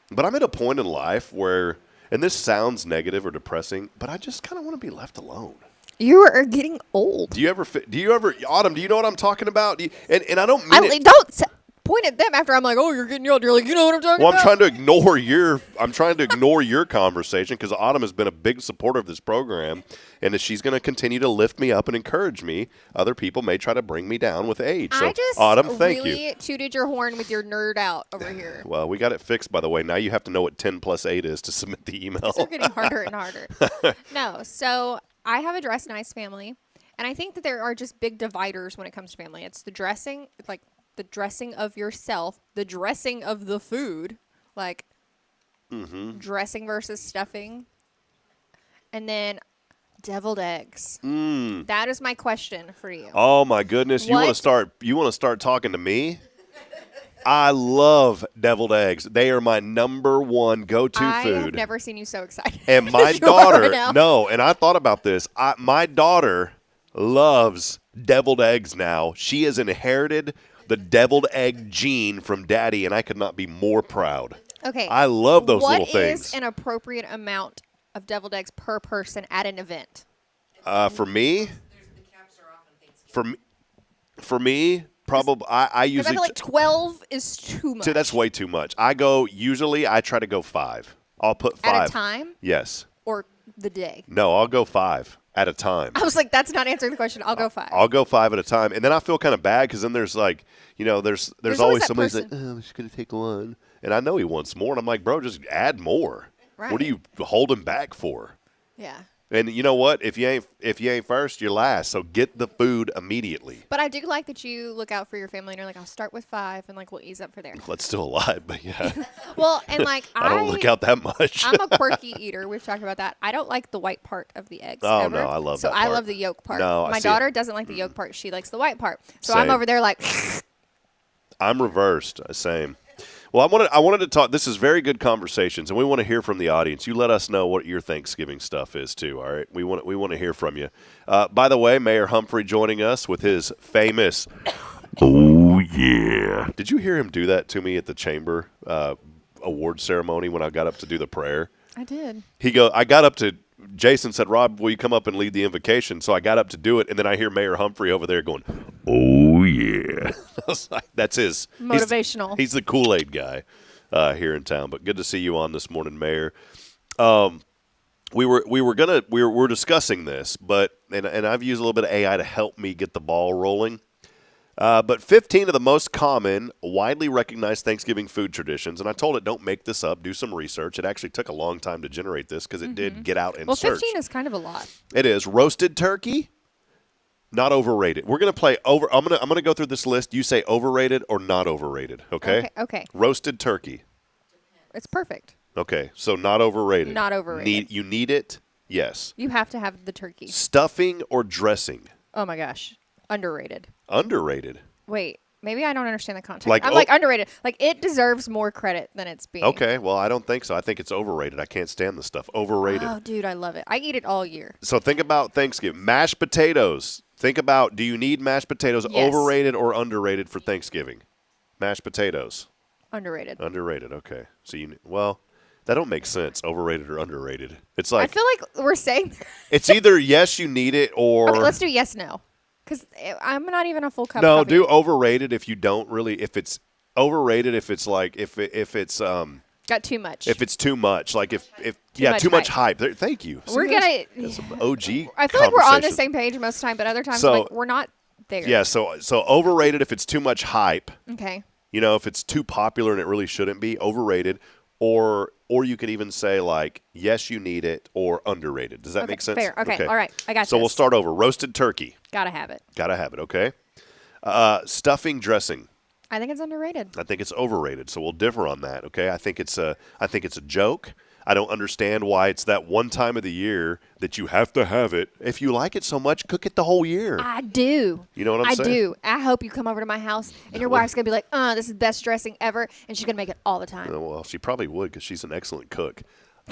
But I'm at a point in life where, and this sounds negative or depressing, but I just kind of want to be left alone. You are getting old. Do you ever, Autumn? Do you know what I'm talking about? And I don't mean it. Don't point at them after I'm like, oh, you're getting old. You're like, you know what I'm talking about? Well, I'm trying to ignore your conversation because Autumn has been a big supporter of this program, and if she's going to continue to lift me up and encourage me, other people may try to bring me down with age. So, I just Autumn, thank you. really tooted your horn with your nerd out over here. Well, we got it fixed, by the way. Now you have to know what 10 plus 8 is to submit the email. They're getting harder and harder. No, so I have a dress nice family, and I think that there are just big dividers when it comes to family. It's the dressing, like the dressing of yourself, the dressing of the food, like dressing versus stuffing, and then deviled eggs. That is my question for you. Oh my goodness! You want to start talking to me? I love deviled eggs. They are my number one go-to food. I have never seen you so excited. And my daughter, and I thought about this. My daughter loves deviled eggs now. She has inherited the deviled egg gene from Daddy, and I could not be more proud. Okay. I love those little things. What is an appropriate amount of deviled eggs per person at an event? For me, probably I usually. I feel like 12 is too much. That's way too much. I try to go 5. I'll put 5 at a time. Yes. Or the day. No, I'll go 5 at a time. I was like, that's not answering the question. I'll go 5. I'll go 5 at a time, and then I feel kind of bad because then there's like, there's always somebody who's like, I'm just gonna take 1, and I know he wants more, and I'm like, bro, just add more. Right. What are you holding back for? Yeah. And you know what? If you ain't first, you're last. So get the food immediately. But I do like that you look out for your family and you're like, I'll start with 5 and like we'll ease up for there. That's still a lot, but yeah. Well, and like I don't look out that much. I'm a quirky eater. We've talked about that. I don't like the white part of the eggs. Oh ever. No, I love that. So I love the yolk part. No, my daughter doesn't like the yolk part. She likes the white part. So Same. I'm over there like. I'm reversed. Same. Well, I wanted to talk. This is very good conversations, and we want to hear from the audience. You let us know what your Thanksgiving stuff is too. All right, we want to hear from you. By the way, Mayor Humphrey joining us with his famous "Oh yeah." Did you hear him do that to me at the chamber award ceremony when I got up to do the prayer? I did. I got up to. Jason said, "Rob, will you come up and lead the invocation?" So I got up to do it, and then I hear Mayor Humphrey over there going, "Oh yeah!" I was like, "That's his motivational." He's the Kool-Aid guy here in town. But good to see you on this morning, Mayor. We were discussing this, but and I've used a little bit of AI to help me get the ball rolling. But 15 of the most common, widely recognized Thanksgiving food traditions, and I told it, don't make this up, do some research. It actually took a long time to generate this because it did get out and search. 15 is kind of a lot. It is. Roasted turkey, Not overrated. We're gonna play over. I'm gonna go through this list. You say overrated or not overrated. Okay. Okay. Roasted turkey. It's perfect. Okay, so not overrated. Not overrated. You need it. Yes. You have to have the turkey. Stuffing or dressing. Oh my gosh, underrated. Underrated. Wait, maybe I don't understand the context. Like, I'm like underrated. Like it deserves more credit than it's being. Okay, well I don't think so. I think it's overrated. I can't stand the stuff. Overrated. Oh, dude, I love it. I eat it all year. So think about Thanksgiving. Mashed potatoes. Think about, do you need mashed potatoes? Yes. Overrated or underrated for Thanksgiving? Mashed potatoes. Underrated. Underrated. Okay. So that don't make sense. Overrated or underrated? It's like I feel like we're saying. it's either yes, you need it, or Okay, let's do yes, no, because I'm not even a full cup. no. coffee. Do overrated if you don't really. If it's overrated, if it's like if it's Got too much. if it's too much, like if much too much hype. hype. Thank you. We're See, gonna. that's some OG. I feel like we're on the conversation. same page most of the time, but other times So- like we're not there. Yeah. So overrated if it's too much hype. Okay. You know, if it's too popular and it really shouldn't be. Overrated, or you could even say like yes, you need it, or underrated. Does that Okay, make sense? fair. Okay, all right, I got So this. we'll start over. Roasted turkey. Gotta have it. Gotta have it. Okay. Stuffing dressing. I think it's underrated. I think it's overrated. So we'll differ on that. Okay. I think it's a joke. I don't understand why it's that one time of the year that you have to have it. If you like it so much, cook it the whole year. I do. You know what I'm saying? I do. I hope you come over to my house and your wife's gonna be like, this is the best dressing ever, and she's gonna make it all the time. Oh, well, she probably would because she's an excellent cook.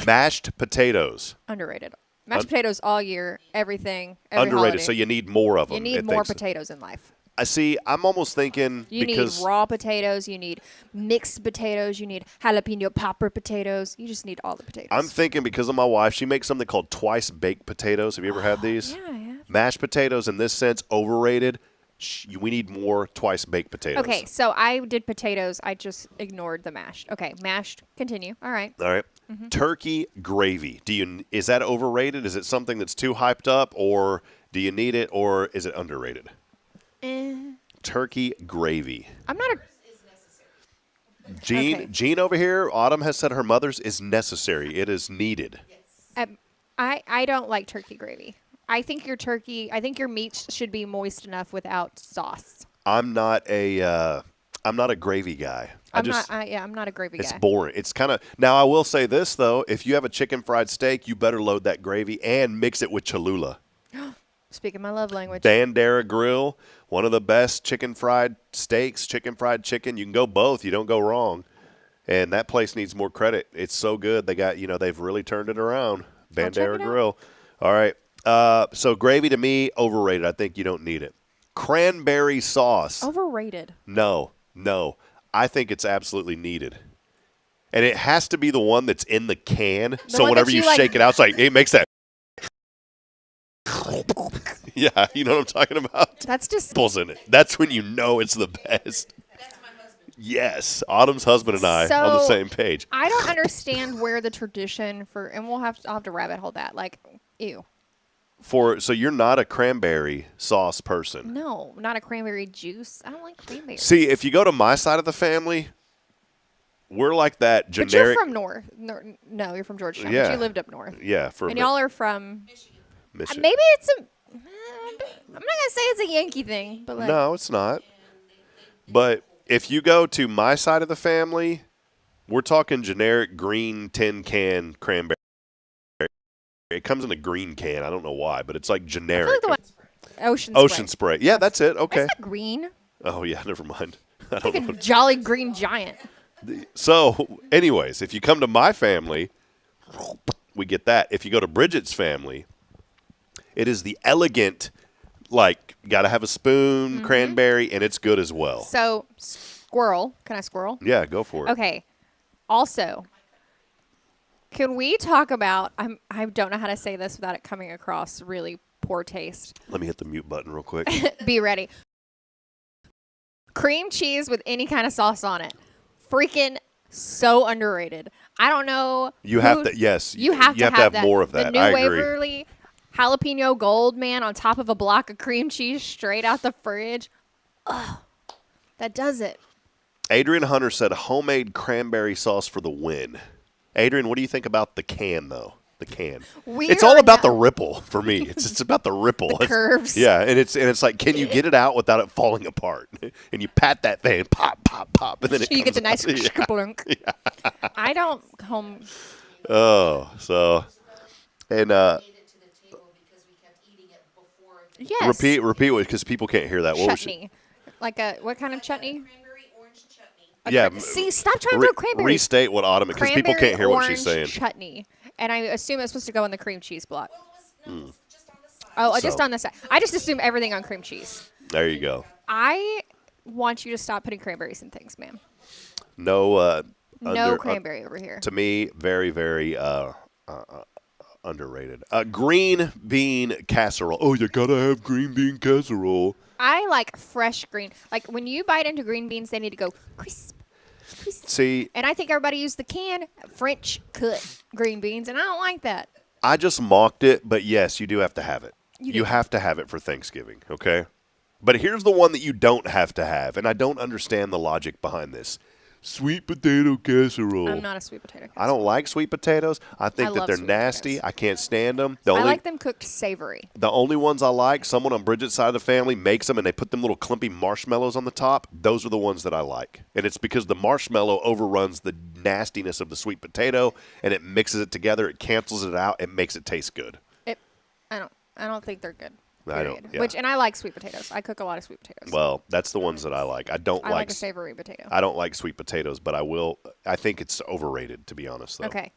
Mashed potatoes. Underrated. Mashed potatoes all year, everything. Every Underrated. holiday. So you need more of them. You need more potatoes in life. I see. I'm almost thinking You because need raw potatoes. You need mixed potatoes. You need jalapeno popper potatoes. You just need all the potatoes. I'm thinking because of my wife, she makes something called twice baked potatoes. Have you ever had these? Yeah, I have. Mashed potatoes, in this sense, overrated. We need more twice baked potatoes. Okay, so I did potatoes. I just ignored the mashed. Okay, mashed. Continue. All right. All right. Turkey gravy. Is that overrated? Is it something that's too hyped up, or do you need it, or is it underrated? Turkey gravy. I'm not a. Jean over here, Autumn has said her mother's is necessary. It is needed. I don't like turkey gravy. I think your meats should be moist enough without sauce. I'm not a gravy guy. I'm not a gravy guy. It's boring. It's kind of. Now I will say this though: if you have a chicken fried steak, you better load that gravy and mix it with Cholula. Speaking my love language. Bandera Grill, one of the best chicken fried steaks, chicken fried chicken. You can go both. You don't go wrong. And that place needs more credit. It's so good. They got, they've really turned it around. Bandera Grill. All right. So gravy to me, overrated. I think you don't need it. Cranberry sauce. Overrated. No. I think it's absolutely needed. And it has to be the one that's in the can. So whenever you shake it out, it's like, it makes that. Yeah, you know what I'm talking about? That's just Pulls in it. That's when you know it's the best. That's my husband. Yes, Autumn's husband and I on the same page. I don't understand where the tradition for, and I'll have to rabbit hole that. Like, ew. So you're not a cranberry sauce person. No, not a cranberry juice. I don't like cranberry. See, if you go to my side of the family, we're like that generic. But you're from north. No, you're from Georgetown. Yeah. But you lived up north. Yeah, and y'all are from Michigan. maybe it's a. I'm not gonna say it's a Yankee thing, but like, No, it's not. But if you go to my side of the family, we're talking generic green tin can cranberry. It comes in a green can. I don't know why, but it's like generic. I feel like the one, Ocean spray. Yeah, that's it. Okay. That's not green. Oh yeah, never mind. I It's don't like know. a Jolly Green Giant. So, anyways, if you come to my family, we get that. If you go to Bridget's family, it is the elegant, like, got to have a spoon, cranberry, and it's good as well. So, squirrel. Can I squirrel? Yeah, go for it. Okay. Also, can we talk about? I don't know how to say this without it coming across really poor taste. Let me hit the mute button real quick. Be ready. Cream cheese with any kind of sauce on it. Freaking so underrated. I don't know. You have to, yes. You have to have that. more of that. The new I agree. Waverly jalapeno gold, man, on top of a block of cream cheese straight out the fridge. Ugh. That does it. Adrian Hunter said homemade cranberry sauce for the win. Adrian, what do you think about the can, though? the can. We It's all are about now- the ripple for me. It's about the ripple. The curves. Yeah, and it's like, can you get it out without it falling apart? And you pat that thing, pop, pop, pop, and then it You get the comes nice out. Yeah. skrplunk. I don't home. Oh, so and Made it to the table because we kept eating it before. Yes. repeat because people can't hear that. What was Chutney. Like a what kind of chutney? Cranberry orange chutney. A Yeah, See, stop trying to throw cranberry. Restate what Autumn, because people Cranberry can't hear what she's saying. orange chutney, and I assume it's supposed to go on the cream cheese block. Well, it was just on the side. Oh, just So- on the side. I just assume everything on cream cheese. There you go. I want you to stop putting cranberries in things, ma'am. No, No cranberry over here. to me, very, very underrated. Green bean casserole. Oh, you gotta have green bean casserole. I like fresh green. Like when you bite into green beans, they need to go crisp. See, And I think everybody used the can French cut green beans, and I don't like that. I just mocked it, but yes, you do have to have it. You You do. have to have it for Thanksgiving, okay? But here's the one that you don't have to have, and I don't understand the logic behind this. Sweet potato casserole. I'm not a sweet potato. I don't like sweet potatoes. I think I that love they're sweet nasty. potatoes. I can't stand them. I like them cooked savory. The only ones I like, someone on Bridget's side of the family makes them and they put them little clumpy marshmallows on the top. Those are the ones that I like. And it's because the marshmallow overruns the nastiness of the sweet potato and it mixes it together. It cancels it out. It makes it taste good. I don't think they're good. I don't- Period. yeah. And I like sweet potatoes. I cook a lot of sweet potatoes. Well, that's the ones that I like. I don't I like like a savory potato. I don't like sweet potatoes, but I will. I think it's overrated, to be honest, though. Okay.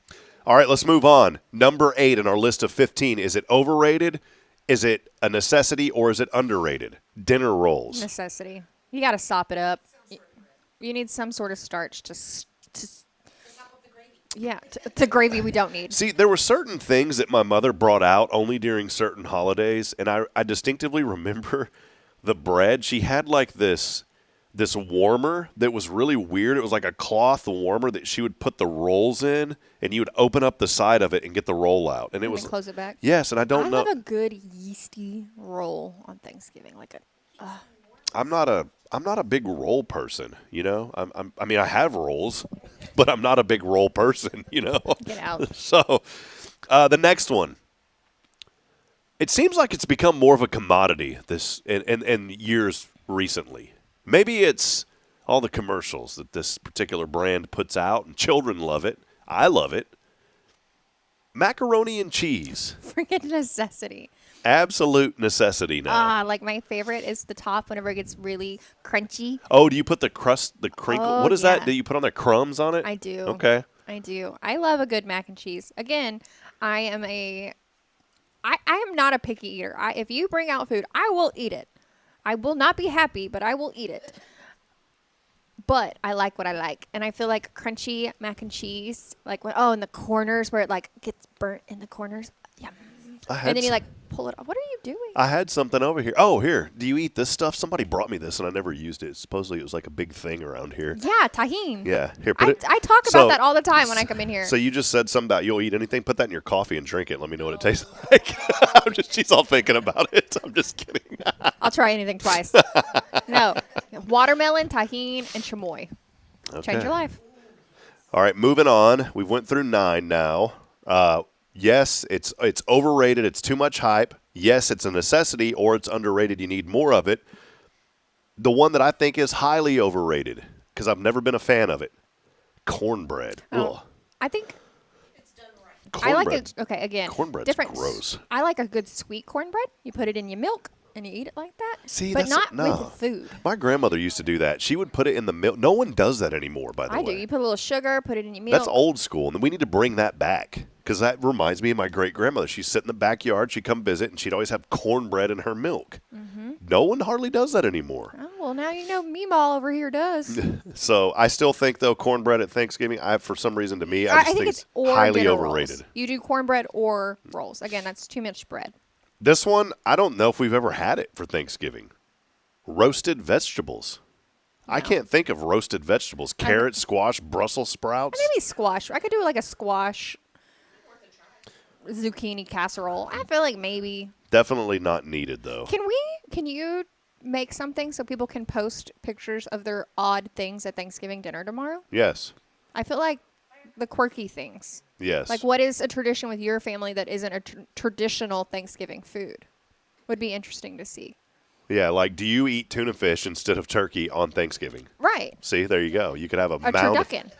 All right, let's move on. Number 8 in our list of 15. Is it overrated? Is it a necessity, or is it underrated? Dinner rolls. Necessity. You got to sop it up. You need some sort of starch to yeah, to gravy we don't need. See, there were certain things that my mother brought out only during certain holidays, and I distinctively remember the bread. She had like this warmer that was really weird. It was like a cloth warmer that she would put the rolls in, and you would open up the side of it and get the roll out. And it And was then close it back. Yes, and I don't know. love a good yeasty roll on Thanksgiving, like a. I'm not a big roll person, you know. I mean, I have rolls, but I'm not a big roll person, you know. Get out. So, the next one. It seems like it's become more of a commodity this in years recently. Maybe it's all the commercials that this particular brand puts out, and children love it. I love it. Macaroni and cheese. Freaking necessity. Absolute necessity now. Like my favorite is the top whenever it gets really crunchy. Oh, do you put the crust, the crinkle? Oh, What is yeah. that? Do you put on the crumbs on it? I do. Okay. I do. I love a good mac and cheese. Again, I am not a picky eater. If you bring out food, I will eat it. I will not be happy, but I will eat it. But I like what I like, and I feel like crunchy mac and cheese, like in the corners where it like gets burnt in the corners. Yum. And then you like pull it off. What are you doing? I had something over here. Oh, here. Do you eat this stuff? Somebody brought me this, and I never used it. Supposedly, it was like a big thing around here. Yeah, tahini. Yeah. Here, put it. I talk about that all the time when I come in here. So you just said something about you'll eat anything. Put that in your coffee and drink it. Let me know what it tastes like. She's all thinking about it. I'm just kidding. I'll try anything twice. No. Watermelon, tahini, and chamoy. Okay. Change your life. All right, moving on. We've went through 9 now. Yes, it's overrated. It's too much hype. Yes, it's a necessity, or it's underrated. You need more of it. The one that I think is highly overrated, because I've never been a fan of it, cornbread. Ugh. I think It's done right. I like Cornbread's- it. Okay, again, cornbread's different. gross. I like a good sweet cornbread. You put it in your milk and you eat it like that. See, but that's not with food. My grandmother used to do that. She would put it in the milk. No one does that anymore, by the I way. do. You put a little sugar, put it in your milk. That's old school, and we need to bring that back, because that reminds me of my great-grandmother. She'd sit in the backyard, she'd come visit, and she'd always have cornbread in her milk. Mm-hmm. No one hardly does that anymore. Oh, well, now you know Meemaw over here does. So I still think, though, cornbread at Thanksgiving, for some reason, to me, I I just think it's or highly dinner overrated. rolls. You do cornbread or rolls. Again, that's too much bread. This one, I don't know if we've ever had it for Thanksgiving. Roasted vegetables. I can't think of roasted vegetables. Carrot, squash, Brussels sprouts. Maybe squash. I could do like a squash zucchini casserole. I feel like maybe. Definitely not needed, though. Can you make something so people can post pictures of their odd things at Thanksgiving dinner tomorrow? Yes. I feel like the quirky things. Yes. Like, what is a tradition with your family that isn't a traditional Thanksgiving food? Would be interesting to see. Yeah, like, do you eat tuna fish instead of turkey on Thanksgiving? Right. See, there you go. You could have a mound turducken.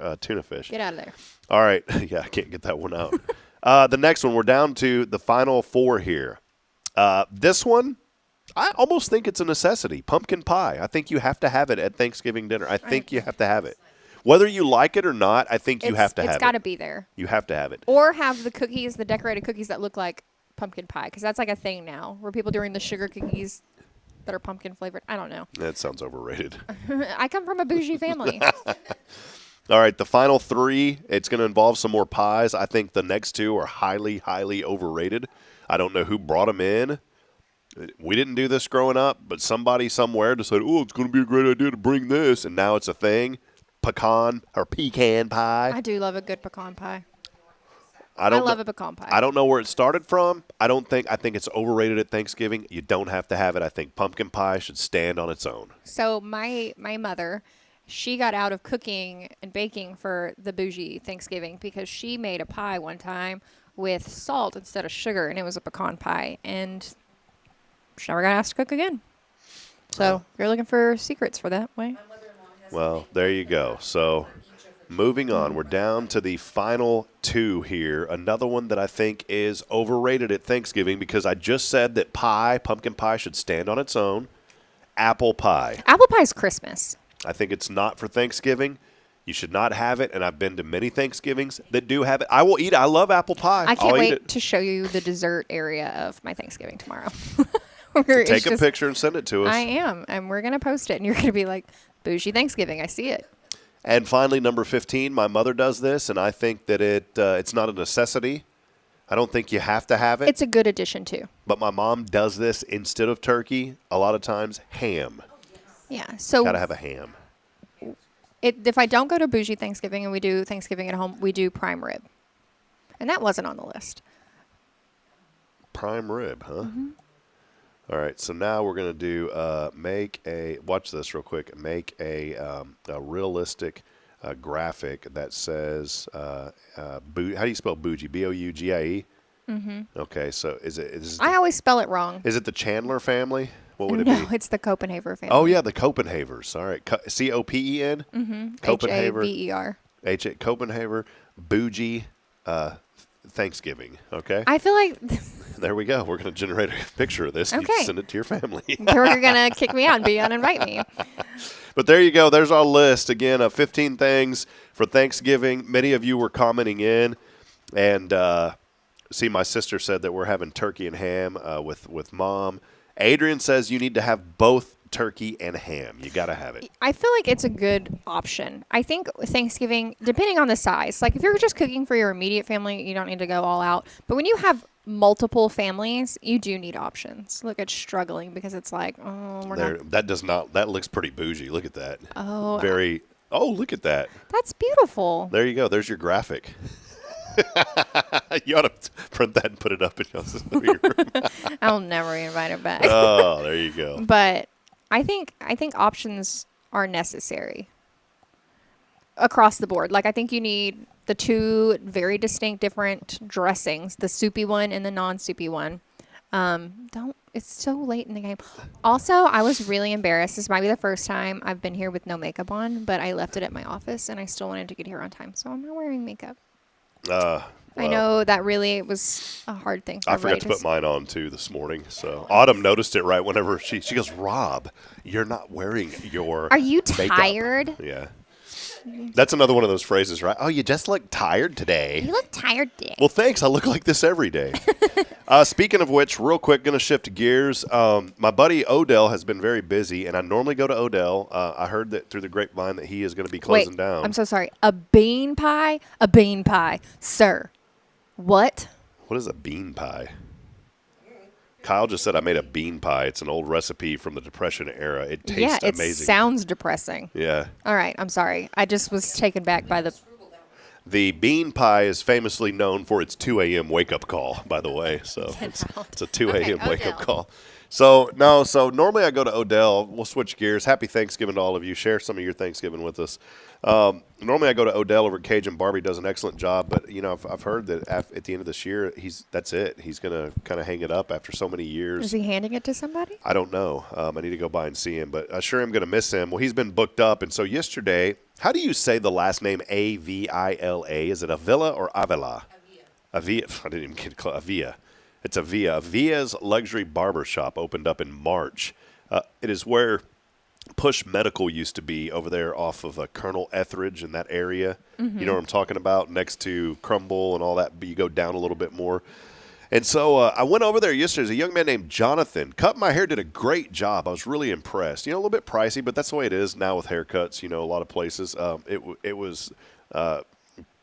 of tuna fish. Get out of there. All right. Yeah, I can't get that one out. The next one, we're down to the final 4 here. This one, I almost think it's a necessity. Pumpkin pie. I think you have to have it at Thanksgiving dinner. I think you have to have it. Whether you like it or not, I think you have to have it. It's got to be there. You have to have it. Or have the cookies, the decorated cookies that look like pumpkin pie, because that's like a thing now where people doing the sugar cookies that are pumpkin flavored. I don't know. That sounds overrated. I come from a bougie family. All right, the final 3, it's going to involve some more pies. I think the next 2 are highly, highly overrated. I don't know who brought them in. We didn't do this growing up, but somebody somewhere decided, oh, it's going to be a great idea to bring this, and now it's a thing. Pecan pie. I do love a good pecan pie. I love a pecan pie. I don't know where it started from. I think it's overrated at Thanksgiving. You don't have to have it. I think pumpkin pie should stand on its own. So my mother, she got out of cooking and baking for the bougie Thanksgiving because she made a pie one time with salt instead of sugar, and it was a pecan pie, and she never got asked to cook again. So if you're looking for secrets for that way. Well, there you go. So moving on, we're down to the final 2 here. Another one that I think is overrated at Thanksgiving because I just said that pumpkin pie should stand on its own. Apple pie. Apple pie is Christmas. I think it's not for Thanksgiving. You should not have it, and I've been to many Thanksgivings that do have it. I will eat it. I love apple pie. I can't I'll eat wait it. to show you the dessert area of my Thanksgiving tomorrow. Take a picture and send it to us. I am, and we're going to post it, and you're going to be like, bougie Thanksgiving. I see it. And finally, number 15, my mother does this, and I think that it's not a necessity. I don't think you have to have it. It's a good addition, too. But my mom does this instead of turkey, a lot of times, ham. Yeah. So got to have a ham. If I don't go to bougie Thanksgiving and we do Thanksgiving at home, we do prime rib. And that wasn't on the list. Prime rib, huh? Mm-hmm. All right, so now we're going to do watch this real quick, make a realistic graphic that says, how do you spell bougie? B-O-U-G-I-E? Mm-hmm. Okay, so I always spell it wrong. Is it the Chandler family? What would it be? No, it's the Copenhaver family. Oh, yeah, the Copenhavers. All right, C-O-P-E-N? Mm-hmm. Copenhaver. H-A-V-E-R. Copenhaver, bougie Thanksgiving, okay? I feel like... There we go. We're going to generate a picture of this and Okay. you send it to your family. They're going to kick me out and uninvite me. But there you go. There's our list, again, of 15 things for Thanksgiving. Many of you were commenting in. And, see, my sister said that we're having turkey and ham with Mom. Adrian says you need to have both turkey and ham. You got to have it. I feel like it's a good option. I think Thanksgiving, depending on the size, like if you're just cooking for your immediate family, you don't need to go all out. But when you have multiple families, you do need options. Look, it's struggling because it's like, oh, we're not. That looks pretty bougie. Look at that. Oh. Look at that. That's beautiful. There you go. There's your graphic. You ought to print that and put it up in your room. I'll never invite it back. Oh, there you go. But I think options are necessary across the board. Like I think you need the 2 very distinct different dressings, the soupy one and the non-soupy one. It's so late in the game. Also, I was really embarrassed. This might be the first time I've been here with no makeup on, but I left it at my office and I still wanted to get here on time. So I'm not wearing makeup. I know that really was a hard thing for I forgot to put mine on too this morning. So Autumn noticed it right whenever she goes, Rob, you're not wearing your Are you makeup." tired? Yeah. That's another one of those phrases, right? Oh, you just look tired today. You look tired today. Well, thanks. I look like this every day. Speaking of which, real quick, going to shift gears. My buddy Odell has been very busy, and I normally go to Odell. I heard that through the grapevine that he is going to be closing down. I'm so sorry. A bean pie? A bean pie. Sir, what? What is a bean pie? Kyle just said I made a bean pie. It's an old recipe from the Depression era. It tastes it amazing. Sounds depressing. Yeah. All right. I'm sorry. I just was taken back by the... The bean pie is famously known for its 2 a.m. wake-up call, by the way. So it's a 2 a.m. Okay, wake-up Odell. call. So normally I go to Odell. We'll switch gears. Happy Thanksgiving to all of you. Share some of your Thanksgiving with us. Normally I go to Odell over at Cajun. Barbie does an excellent job, but I've heard that at the end of this year, that's it. He's gonna kind of hang it up after so many years. Is he handing it to somebody? I don't know. I need to go by and see him, but I sure am going to miss him. Well, he's been booked up, and so yesterday, how do you say the last name Avila? Is it Avila or Avila? Avila. I didn't even get close. Avila. It's Avila. Avila's Luxury Barber Shop opened up in March. It is where Push Medical used to be over there off of Colonel Etheridge in that area. You know what I'm talking about? Next to Crumble and all that, but you go down a little bit more. And so I went over there yesterday. There's a young man named Jonathan. Cut my hair, did a great job. I was really impressed. A little bit pricey, but that's the way it is now with haircuts. A lot of places.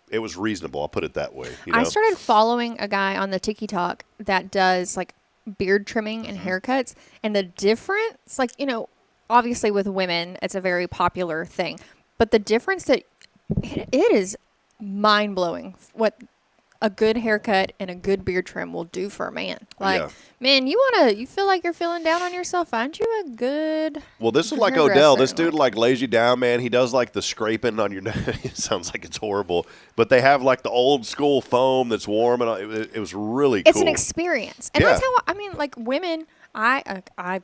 It was reasonable. I'll put it that way. I started following a guy on the TikTok that does like beard trimming and haircuts, and the difference, obviously with women, it's a very popular thing, but the difference that it is mind blowing what a good haircut and a good beard trim will do for a man. Man, you feel like you're feeling down on yourself, find you a good. Well, this is like Odell. This dude lays you down, man. He does like the scraping on your neck. It sounds like it's horrible, but they have like the old school foam that's warm, and it was really cool. It's an experience, and that's how women. I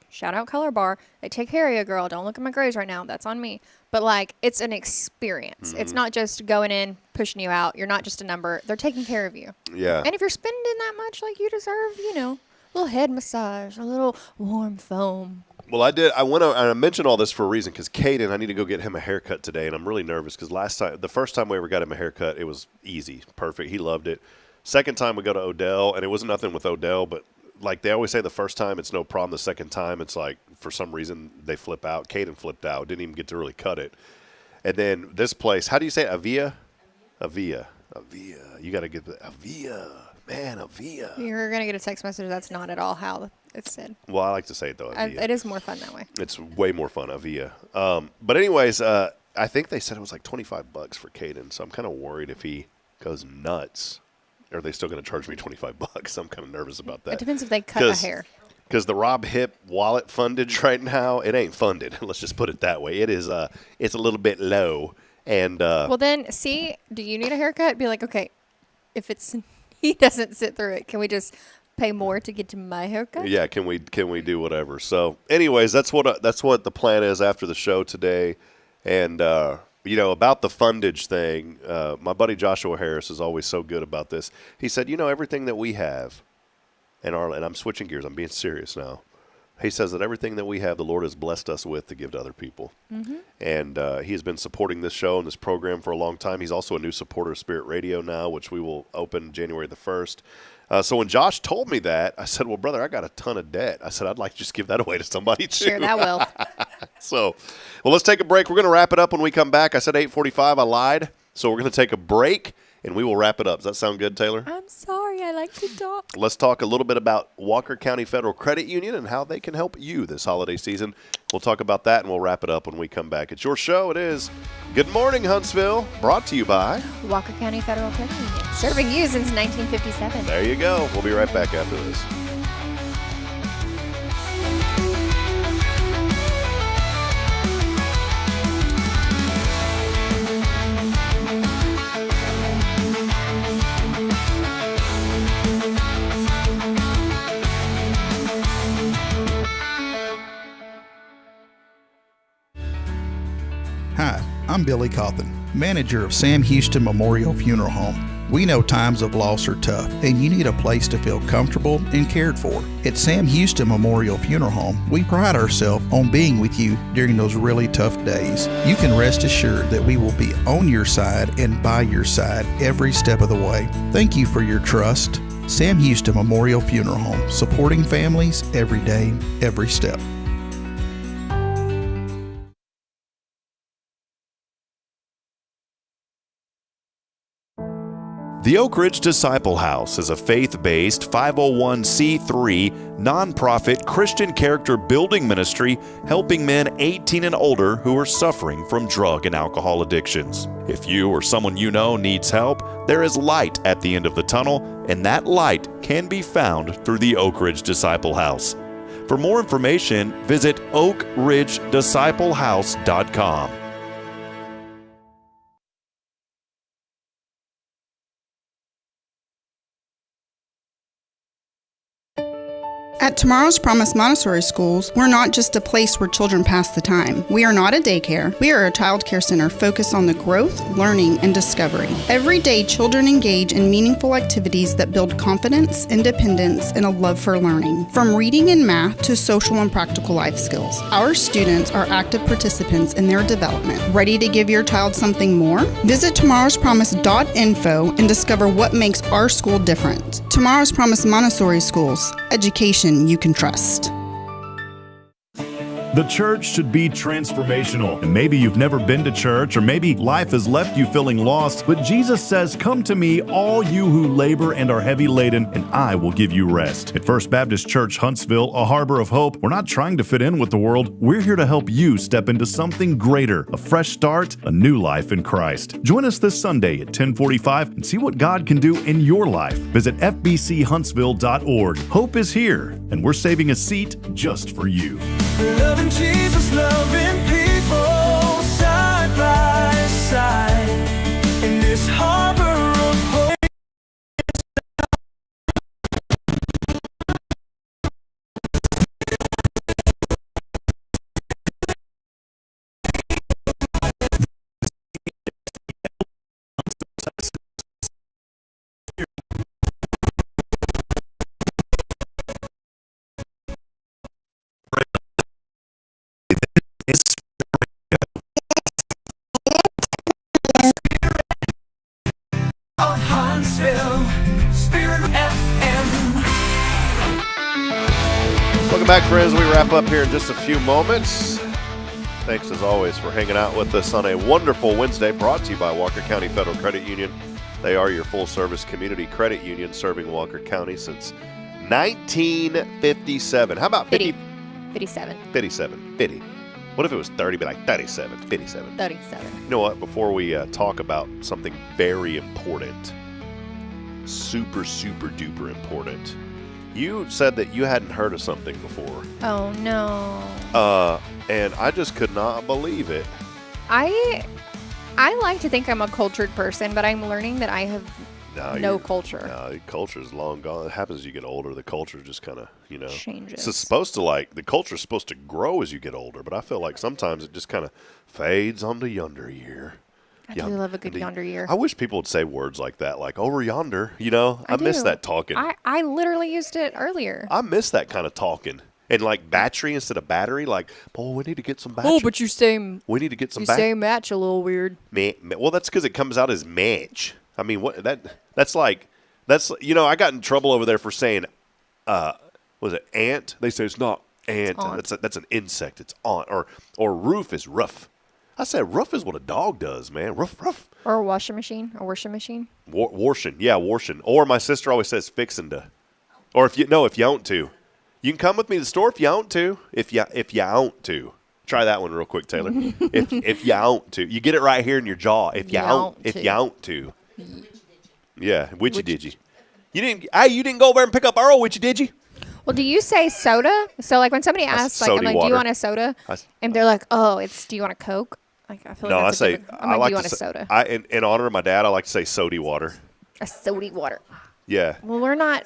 shout out Color Bar. They take care of you, girl. Don't look at my grays right now. That's on me. But it's an experience. It's not just going in, pushing you out. You're not just a number. They're taking care of you. Yeah. And if you're spending that much, you deserve, a little head massage, a little warm foam. Well, I did. I mentioned all this for a reason because Caden, I need to go get him a haircut today, and I'm really nervous because the first time we ever got him a haircut, it was easy, perfect. He loved it. Second time we go to Odell, and it was nothing with Odell, but they always say the first time it's no problem. The second time it's for some reason they flip out. Caden flipped out. Didn't even get to really cut it. And then this place, how do you say it? Avila? Avila. You got to get the Avila. Man, Avila. You're going to get a text message. That's not at all how it's said. Well, I like to say it though. Avila. It is more fun that way. It's way more fun, Avila. But anyways, I think they said it was like $25 for Caden. So I'm kind of worried if he goes nuts. Are they still going to charge me $25? I'm kind of nervous about that. It depends if they cut my hair. Because the Rob Hip wallet fundage right now, it ain't funded. Let's just put it that way. It is. It's a little bit low. And well, then do you need a haircut? Be like, okay, if he doesn't sit through it, can we just pay more to get to my haircut? Yeah, can we do whatever? So, anyways, that's what the plan is after the show today, and. About the fundage thing, my buddy Joshua Harris is always so good about this. He said, everything that we have, and I'm switching gears, I'm being serious now. He says that everything that we have, the Lord has blessed us with to give to other people. Mm-hmm. And he has been supporting this show and this program for a long time. He's also a new supporter of Spirit Radio now, which we will open January the 1st. So when Josh told me that, I said, well, brother, I got a ton of debt. I said, I'd like to just give that away to somebody, too. Share that wealth. So, let's take a break. We're going to wrap it up when we come back. I said 8:45. I lied. So we're going to take a break, and we will wrap it up. Does that sound good, Taylor? I'm sorry. I like to talk. Let's talk a little bit about Walker County Federal Credit Union and how they can help you this holiday season. We'll talk about that, and we'll wrap it up when we come back. It's your show. It is Good Morning, Huntsville, brought to you by Walker County Federal Credit Union, serving you since 1957. There you go. We'll be right back after this. Hi, I'm Billy Cawthon, manager of Sam Houston Memorial Funeral Home. We know times of loss are tough, and you need a place to feel comfortable and cared for. At Sam Houston Memorial Funeral Home, we pride ourselves on being with you during those really tough days. You can rest assured that we will be on your side and by your side every step of the way. Thank you for your trust. Sam Houston Memorial Funeral Home, supporting families every day, every step. The Oak Ridge Disciple House is a faith-based 501c3 nonprofit Christian character building ministry helping men 18 and older who are suffering from drug and alcohol addictions. If you or someone you know needs help, there is light at the end of the tunnel, and that light can be found through the Oak Ridge Disciple House. For more information, visit oakridgedisciplehouse.com. At Tomorrow's Promise Montessori Schools, we're not just a place where children pass the time. We are not a daycare. We are a child care center focused on the growth, learning, and discovery. Every day, children engage in meaningful activities that build confidence, independence, and a love for learning. From reading and math to social and practical life skills, our students are active participants in their development. Ready to give your child something more? Visit tomorrowspromise.info and discover what makes our school different. Tomorrow's Promise Montessori Schools. Education you can trust. The church should be transformational. And maybe you've never been to church, or maybe life has left you feeling lost, but Jesus says, "Come to me, all you who labor and are heavy laden, and I will give you rest." At First Baptist Church, Huntsville, a harbor of hope, we're not trying to fit in with the world. We're here to help you step into something greater, a fresh start, a new life in Christ. Join us this Sunday at 10:45 and see what God can do in your life. Visit fbchuntsville.org. Hope is here, and we're saving a seat just for you. Loving Jesus, loving people side by side in this harbor of hope. Of Huntsville, Spirit FM. Welcome back, friends. We wrap up here in just a few moments. Thanks, as always, for hanging out with us on a wonderful Wednesday, brought to you by Walker County Federal Credit Union. They are your full-service community credit union serving Walker County since 1957. How about 50? 57. 57. 50. What if it was 30? Be like 37. 57. 37. You know what? Before we talk about something very important, super, super duper important, you said that you hadn't heard of something before. Oh, no. And I just could not believe it. I like to think I'm a cultured person, but I'm learning that I have no culture. No, culture's long gone. It happens as you get older. The culture just kind of, changes. It's supposed to the culture's supposed to grow as you get older, but I feel like sometimes it just kind of fades onto yonder year. I do love a good yonder year. I wish people would say words like that, like over yonder. I miss that talking. I literally used it earlier. I miss that kind of talking. And like battery instead of battery, like, boy, we need to get some battery. Oh, but you say we need to get some. You say match a little weird. Well, that's because it comes out as match. I mean, that's I got in trouble over there for saying, was it ant? They say it's not ant. That's an insect. It's aunt. Or roof is rough. I said roof is what a dog does, man. Roof. Or a washing machine. Washing. Yeah, washing. Or my sister always says fixin' to. Or if you want to. You can come with me to the store if you want to. If you want to. Try that one real quick, Taylor. if you want to. You get it right here in your jaw. If you want to. Yeah, witchy did you? You didn't go over and pick up Earl, witchy did you? Well, do you say soda? So like when somebody asks, like, I'm like, do you want a soda? And they're like, oh, do you want a Coke? Like I feel like I say, I'm like, do you want a soda? In honor of my dad, I like to say sody water. A sody water. Yeah. Well, we're not.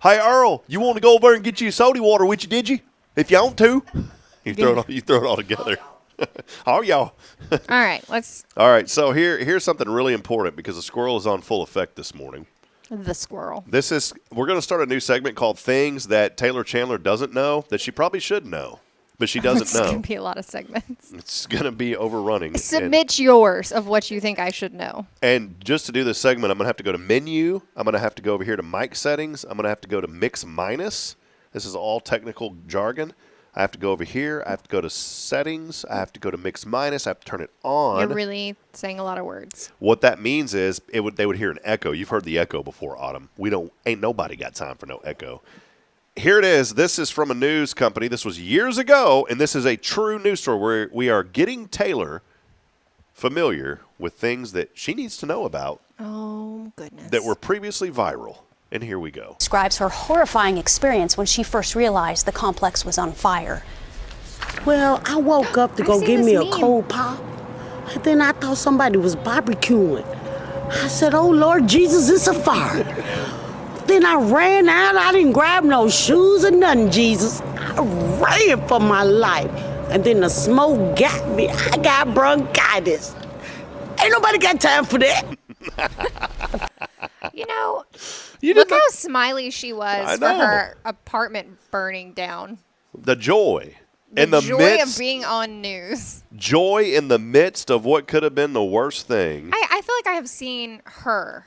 Hey Earl, you want to go over and get you a soda water, witchy did you? If you want to, you throw it all together. Oh, y'all. All right, All right, so here's something really important because the squirrel is on full effect this morning. The squirrel. We're going to start a new segment called Things That Taylor Chandler Doesn't Know That She Probably Should Know, but she doesn't know. It's going to be a lot of segments. It's going to be overrunning. Submit yours of what you think I should know. And just to do this segment, I'm going to have to go to menu. I'm going to have to go over here to mic settings. I'm going to have to go to mix minus. This is all technical jargon. I have to go over here. I have to go to settings. I have to go to mix minus. I have to turn it on. You're really saying a lot of words. What that means is they would hear an echo. You've heard the echo before, Autumn. Ain't nobody got time for no echo. Here it is. This is from a news company. This was years ago, and this is a true news story where we are getting Taylor familiar with things that she needs to know about. Oh, goodness. That were previously viral. And here we go. Describes her horrifying experience when she first realized the complex was on fire. Well, I woke up to go get me a cold pop, and then I thought somebody was barbecuing. I said, oh, Lord Jesus, it's a fire. Then I ran out. I didn't grab no shoes or nothing, Jesus. I ran for my life. And then the smoke got me. I got bronchitis. Ain't nobody got time for that. Look how smiley she was for her apartment burning down. The joy. The joy of being on news. Joy in the midst of what could have been the worst thing. I feel like I have seen her,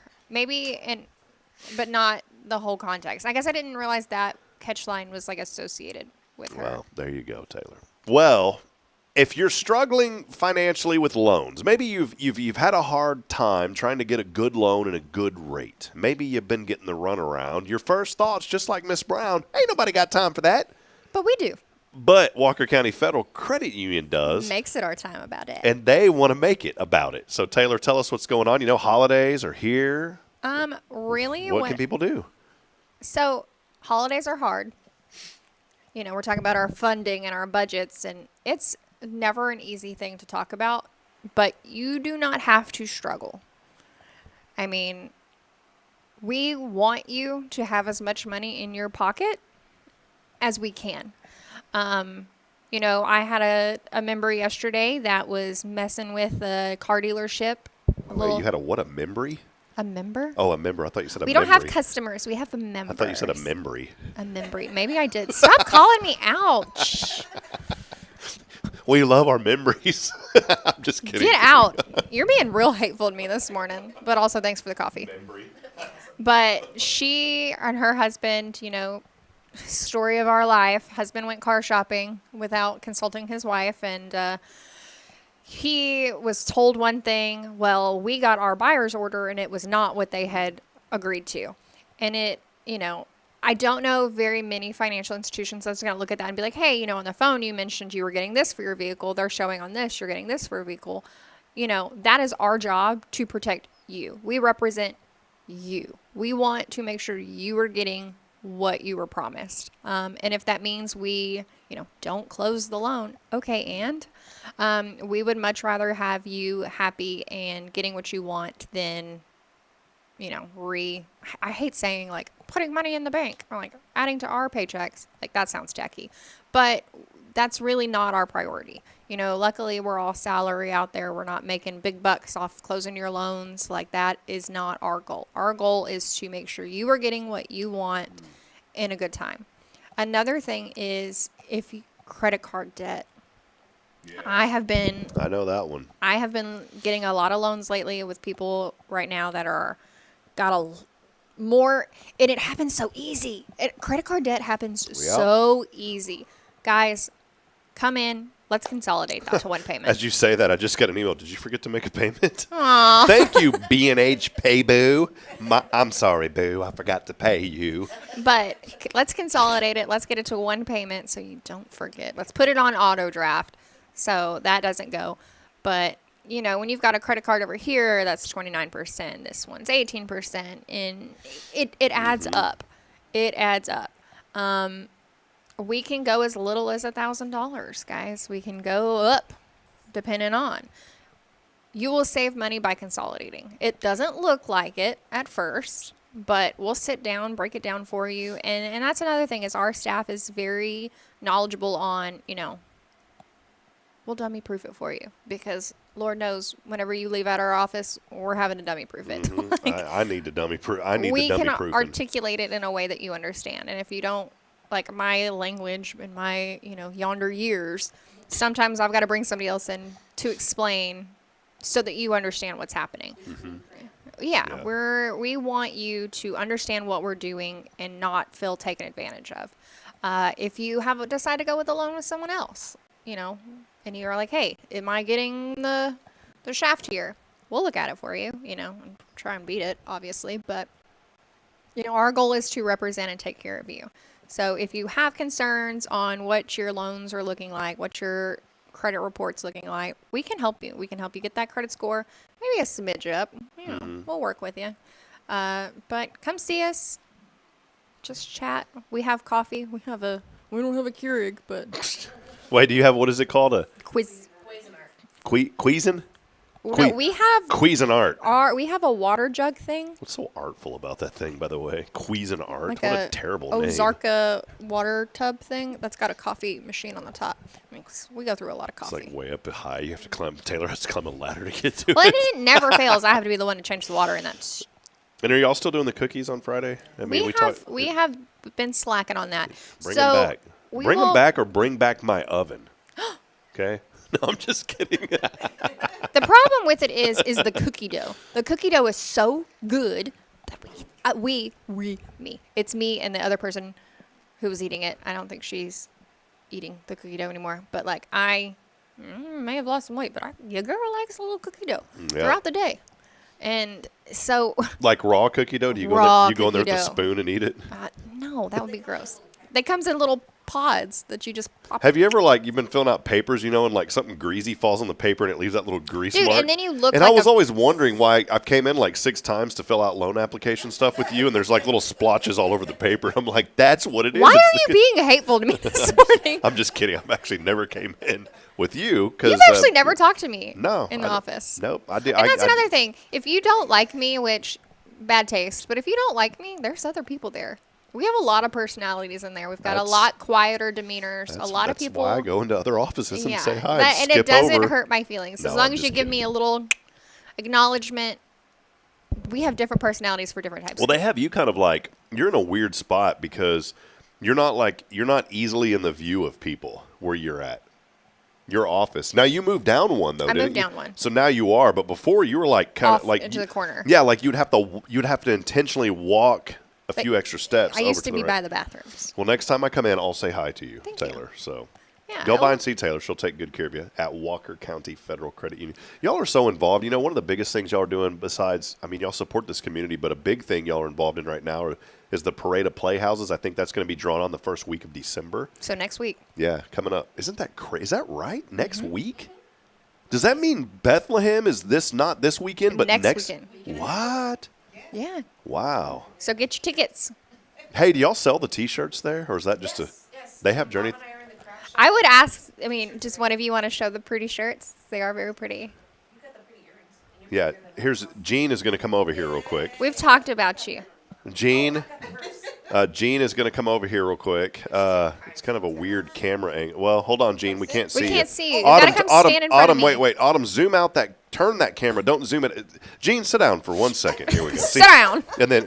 but not the whole context. I guess I didn't realize that catchline was associated with her. Well, there you go, Taylor. Well, if you're struggling financially with loans, maybe you've had a hard time trying to get a good loan and a good rate. Maybe you've been getting the runaround. Your first thoughts, just like Miss Brown, ain't nobody got time for that. But we do. But Walker County Federal Credit Union does. Makes it our time about it. And they want to make it about it. So, Taylor, tell us what's going on. Holidays are here. Really? What can people do? So, holidays are hard. We're talking about our funding and our budgets, and it's never an easy thing to talk about, but you do not have to struggle. I mean, we want you to have as much money in your pocket as we can. I had a member yesterday that was messing with a car dealership. Wait, you had a memory? A member? Oh, a member. I thought you said a We memory. don't have customers. We have members. I thought you said a memory. A memory. Maybe I did. Stop calling me out. We love our memories. I'm just kidding. Get out. You're being real hateful to me this morning, but also thanks for the coffee. Memory. But she and her husband, story of our life, husband went car shopping without consulting his wife, and he was told one thing. Well, we got our buyer's order, and it was not what they had agreed to. And I don't know very many financial institutions that's going to look at that and be like, hey, on the phone you mentioned you were getting this for your vehicle. They're showing on this, you're getting this for a vehicle. That is our job to protect you. We represent you. We want to make sure you are getting what you were promised. And if that means we, don't close the loan, okay, and we would much rather have you happy and getting what you want than, I hate saying putting money in the bank or adding to our paychecks. That sounds tacky, but that's really not our priority. Luckily we're all salary out there. We're not making big bucks off closing your loans. That is not our goal. Our goal is to make sure you are getting what you want in a good time. Another thing is credit card debt. Yeah. I know that one. I have been getting a lot of loans lately with people right now that and it happens so easy. Credit card debt happens so easy. Guys, come in. Let's consolidate that to one payment. As you say that, I just got an email. Did you forget to make a payment? Aww. Thank you, B&H Pay Boo. I'm sorry, Boo. I forgot to pay you. But let's consolidate it. Let's get it to one payment so you don't forget. Let's put it on auto draft so that doesn't go. But, when you've got a credit card over here, that's 29%. This one's 18%. And it adds up. It adds up. We can go as little as $1,000, guys. We can go up, depending on. You will save money by consolidating. It doesn't look like it at first, but we'll sit down, break it down for you. And that's another thing is our staff is very knowledgeable on, we'll dummy proof it for you because Lord knows whenever you leave out our office, we're having to dummy proof it. Mm-hmm. I need to dummy proof. We can articulate it in a way that you understand. And if you don't, my language in my, yonder years, sometimes I've got to bring somebody else in to explain so that you understand what's happening. Mm-hmm. Yeah, we want you to understand what we're doing and not feel taken advantage of. If you decide to go with a loan with someone else, you know, and you're like, hey, am I getting the shaft here? We'll look at it for you, you know, and try and beat it, obviously. But, you know, our goal is to represent and take care of you. So if you have concerns on what your loans are looking like, what your credit report's looking like, we can help you. We can help you get that credit score, maybe a smidge up. You know, we'll work with you. But come see us. Just chat. We have coffee. We don't have a Keurig, but Wait, do you have, what is it called? A quiz. Cuisin? No, we have Cuisinart. we have a water jug thing. What's so artful about that thing, by the way? Cuisinart. Like what a terrible name. Ozarka water tub thing that's got a coffee machine on the top. I mean, 'cause we go through a lot of It's coffee. like way up high. You have to climb. Taylor has to climb a ladder to get to Well, it. and it never fails. I have to be the one to change the water in that. And are y'all still doing the cookies on Friday? I mean, We have been slacking on that. Bring so them back. we Bring them will- back or bring back my oven. Okay? No, I'm just kidding. The problem with it is the cookie dough. The cookie dough is so good that it's me and the other person who was eating it. I don't think she's eating the cookie dough anymore. But like I may have lost some weight, but your girl likes a little cookie dough throughout the day. And so Like raw cookie dough? Do you go in there with a cookie dough. spoon and eat it? No, that would be gross. They comes in little pods that you just pop. Have you ever, like, you've been filling out papers, you know, and, like, something greasy falls on the paper and it leaves that little grease Dude, mark? and then you look And like I was always wondering why I came in, like, 6 times to fill out loan application stuff with you, and there's, like, little splotches all over the paper. I'm like, that's what it is. Why It's are you being hateful to me this morning? I'm just kidding. I actually never came in with you. Cause, You've actually never talked to me in the office. Nope. I did. And that's another thing. If you don't like me, which, bad taste, but if you don't like me, there's other people there. We have a lot of personalities in there. We've got a lot quieter demeanors. A lot of people. That's why I go into other offices and say hi. And it doesn't over. hurt my feelings. No, as long I'm as you just give me a little acknowledgement. We have different personalities for different types. Well, they have you kind of like, you're in a weird spot because you're not easily in the view of people where you're at. Your office. Now you moved down one though. I didn't moved you? down one. So now you are, but before you were like kind Off of like into the corner. Yeah, like you'd have to intentionally walk a few extra steps. I used to be right. by the bathrooms. Well, next time I come in, I'll say hi to you, Taylor. So go by and see Taylor. She'll take good care of you at Walker County Federal Credit Union. Y'all are so involved. You know, one of the biggest things y'all are doing besides, I mean, y'all support this community, but a big thing y'all are involved in right now is the Parade of Playhouses. I think that's going to be drawn on the first week of December. So next week. Yeah, coming up. Isn't that crazy? Is that right? Next week? Does that mean Bethlehem is not this weekend, but next weekend? What? Yeah. Wow. So get your tickets. Hey, do y'all sell the T-shirts there, or is that just They have Journey. I would ask. I mean, does one of you want to show the pretty shirts? They are very pretty. Yeah. Here's Jean is going to come over here real quick. We've talked about you. Jean is going to come over here real quick. It's kind of a weird camera angle. Well, hold on, Jean. We can't see you. We can't see you. You gotta come stand in front of me. Wait. Autumn, zoom out turn that camera. Don't zoom it. Jean, sit down for 1 second. Here we go. Sit down. And then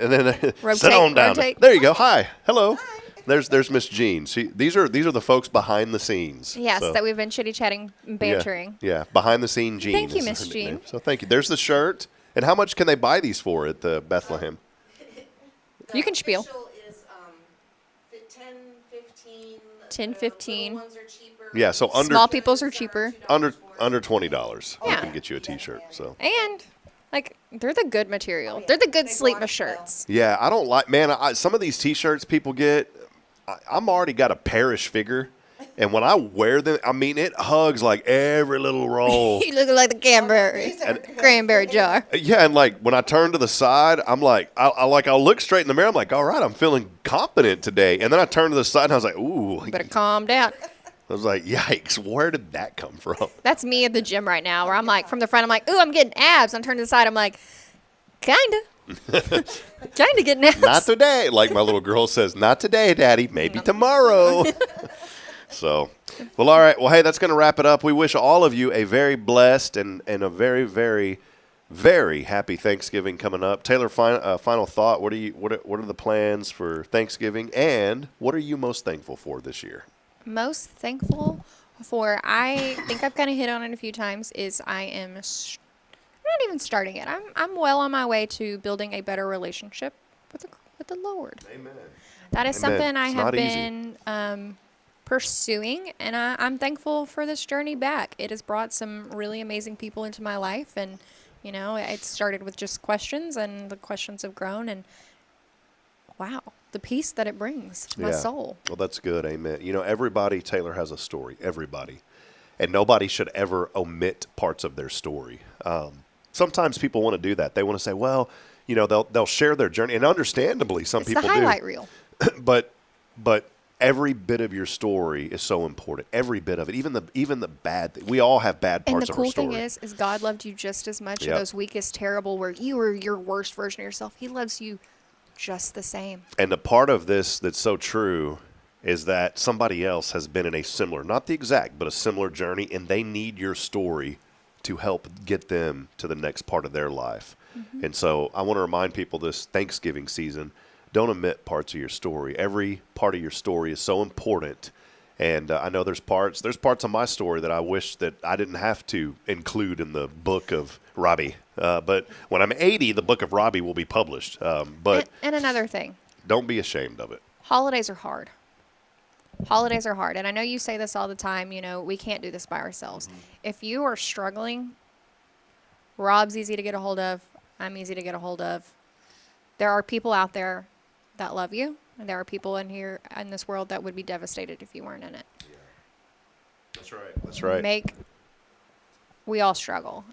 Rotate, sit on down. rotate. There you go. Hi. Hello. There's Miss Jean. See, these are the folks behind the scenes. Yes, So, that we've been chitty-chatting and bantering. Yeah, behind the scene Jean. Thank you, is Miss her Jean. nickname. So thank you. There's the shirt. And how much can they buy these for at the Bethlehem? You can spiel. Is 10, 15. 10, 15. Ones are cheaper. Yeah, so under Small people's are cheaper. under $20. Yeah. We can get you a T-shirt. So And, like, they're the good material. They're the good sleeper shirts. yeah, I don't like, man. Some of these T-shirts people get. I'm already got a parish figure, and when I wear them, I mean it hugs like every little roll. You look like the cranberry jar. Yeah, and like when I turn to the side, I'm like, I'll look straight in the mirror. I'm like, all right, I'm feeling confident today. And then I turn to the side, and I was like, ooh. Better calm down. I was like, yikes, where did that come from? That's me at the gym right now, where I'm like, from the front, I'm like, ooh, I'm getting abs. I'm turning to the side, I'm like, kinda. Trying to get abs. Not today. Like my little girl says, not today, Daddy. Maybe tomorrow. So, well, all right. Well, hey, that's going to wrap it up. We wish all of you a very blessed and a very, very, very happy Thanksgiving coming up. Taylor, final thought. What are the plans for Thanksgiving, and what are you most thankful for this year? Most thankful for, I think I've kind of hit on it a few times, is I am not even starting it. I'm well on my way to building a better relationship with the Lord. Amen. That is Amen. something I It's have not easy. been pursuing, and I'm thankful for this journey back. It has brought some really amazing people into my life, and it started with just questions, and the questions have grown, and wow, the peace that it brings to my soul. Well, that's good. Amen. Everybody, Taylor, has a story. Everybody. And nobody should ever omit parts of their story. Sometimes people want to do that. They want to say, well, they'll share their journey. And understandably, some people do. It's the highlight reel. But every bit of your story is so important. Every bit of it, even the bad. We all have bad parts of our story. And the cool thing is God loved you just as much in those weakest, terrible, where you were your worst version of yourself. He loves you just the same. And the part of this that's so true is that somebody else has been in a similar, not the exact, but a similar journey, and they need your story to help get them to the next part of their life. Mm-hmm. And so I want to remind people this Thanksgiving season, don't omit parts of your story. Every part of your story is so important. And I know there's parts of my story that I wish that I didn't have to include in the book of Robbie. But when I'm 80, the book of Robbie will be published. And another thing. Don't be ashamed of it. Holidays are hard. Holidays are hard. And I know you say this all the time, we can't do this by ourselves. Mm-hmm. If you are struggling, Rob's easy to get a hold of. I'm easy to get a hold of. There are people out there that love you, and there are people in this world that would be devastated if you weren't in it. Yeah. That's right. We all struggle.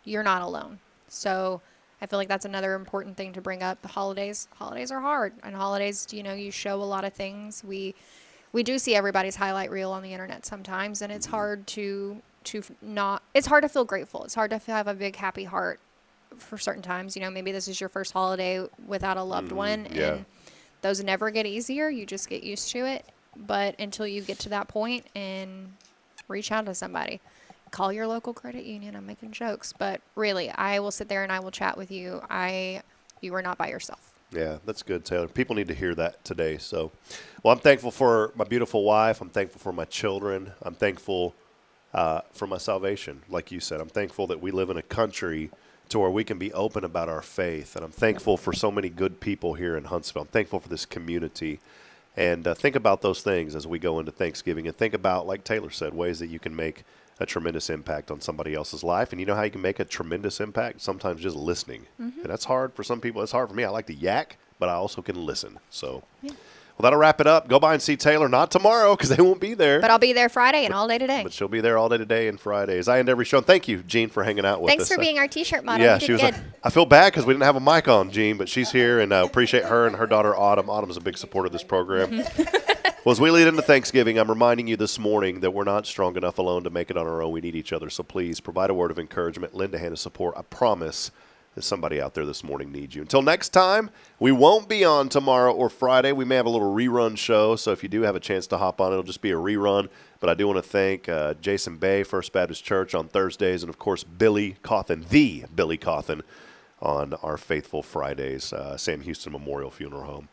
You're not alone. So I feel like that's another important thing to bring up. The holidays are hard, and holidays, you show a lot of things. We do see everybody's highlight reel on the internet sometimes, and it's hard it's hard to feel grateful. It's hard to have a big happy heart for certain times. Maybe this is your first holiday without a loved one, and those never get easier. You just get used to it. But until you get to that point, and reach out to somebody, call your local credit union. I'm making jokes, but really, I will sit there and I will chat with you. You are not by yourself. Yeah, that's good, Taylor. People need to hear that today. So, well, I'm thankful for my beautiful wife. I'm thankful for my children. I'm thankful for my salvation. Like you said, I'm thankful that we live in a country to where we can be open about our faith. And I'm thankful for so many good people here in Huntsville. I'm thankful for this community. And think about those things as we go into Thanksgiving. And think about, like Taylor said, ways that you can make a tremendous impact on somebody else's life. And you know how you can make a tremendous impact? Sometimes just listening. Mm-hmm. And that's hard for some people. It's hard for me. I like to yak, but I also can listen. So, well, that'll wrap it up. Go by and see Taylor. Not tomorrow because they won't be there. But I'll be there Friday and all day today. But she'll be there all day today and Friday. As I end every show. And thank you, Jean, for hanging out with us. Thanks for being our T-shirt model. Yeah, she was like, I feel bad because we didn't have a mic on, Jean, but she's here, and I appreciate her and her daughter, Autumn. Autumn's a big supporter of this program. Well, as we lead into Thanksgiving, I'm reminding you this morning that we're not strong enough alone to make it on our own. We need each other. So please provide a word of encouragement, lend a hand of support. I promise that somebody out there this morning needs you. Until next time, we won't be on tomorrow or Friday. We may have a little rerun show, so if you do have a chance to hop on, it'll just be a rerun. But I do want to thank Jason Bay, First Baptist Church on Thursdays, and, of course, Billy Cawthon, the Billy Cawthon, on our Faithful Fridays, Sam Houston Memorial Funeral Home.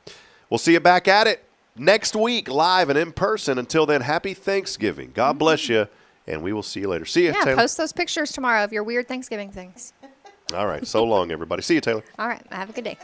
We'll see you back at it next week, live and in person. Until then, happy Thanksgiving. God bless you, and we will see you later. See you, Taylor. Post those pictures tomorrow of your weird Thanksgiving things. All right. So long, everybody. See you, Taylor. All right. Have a good day.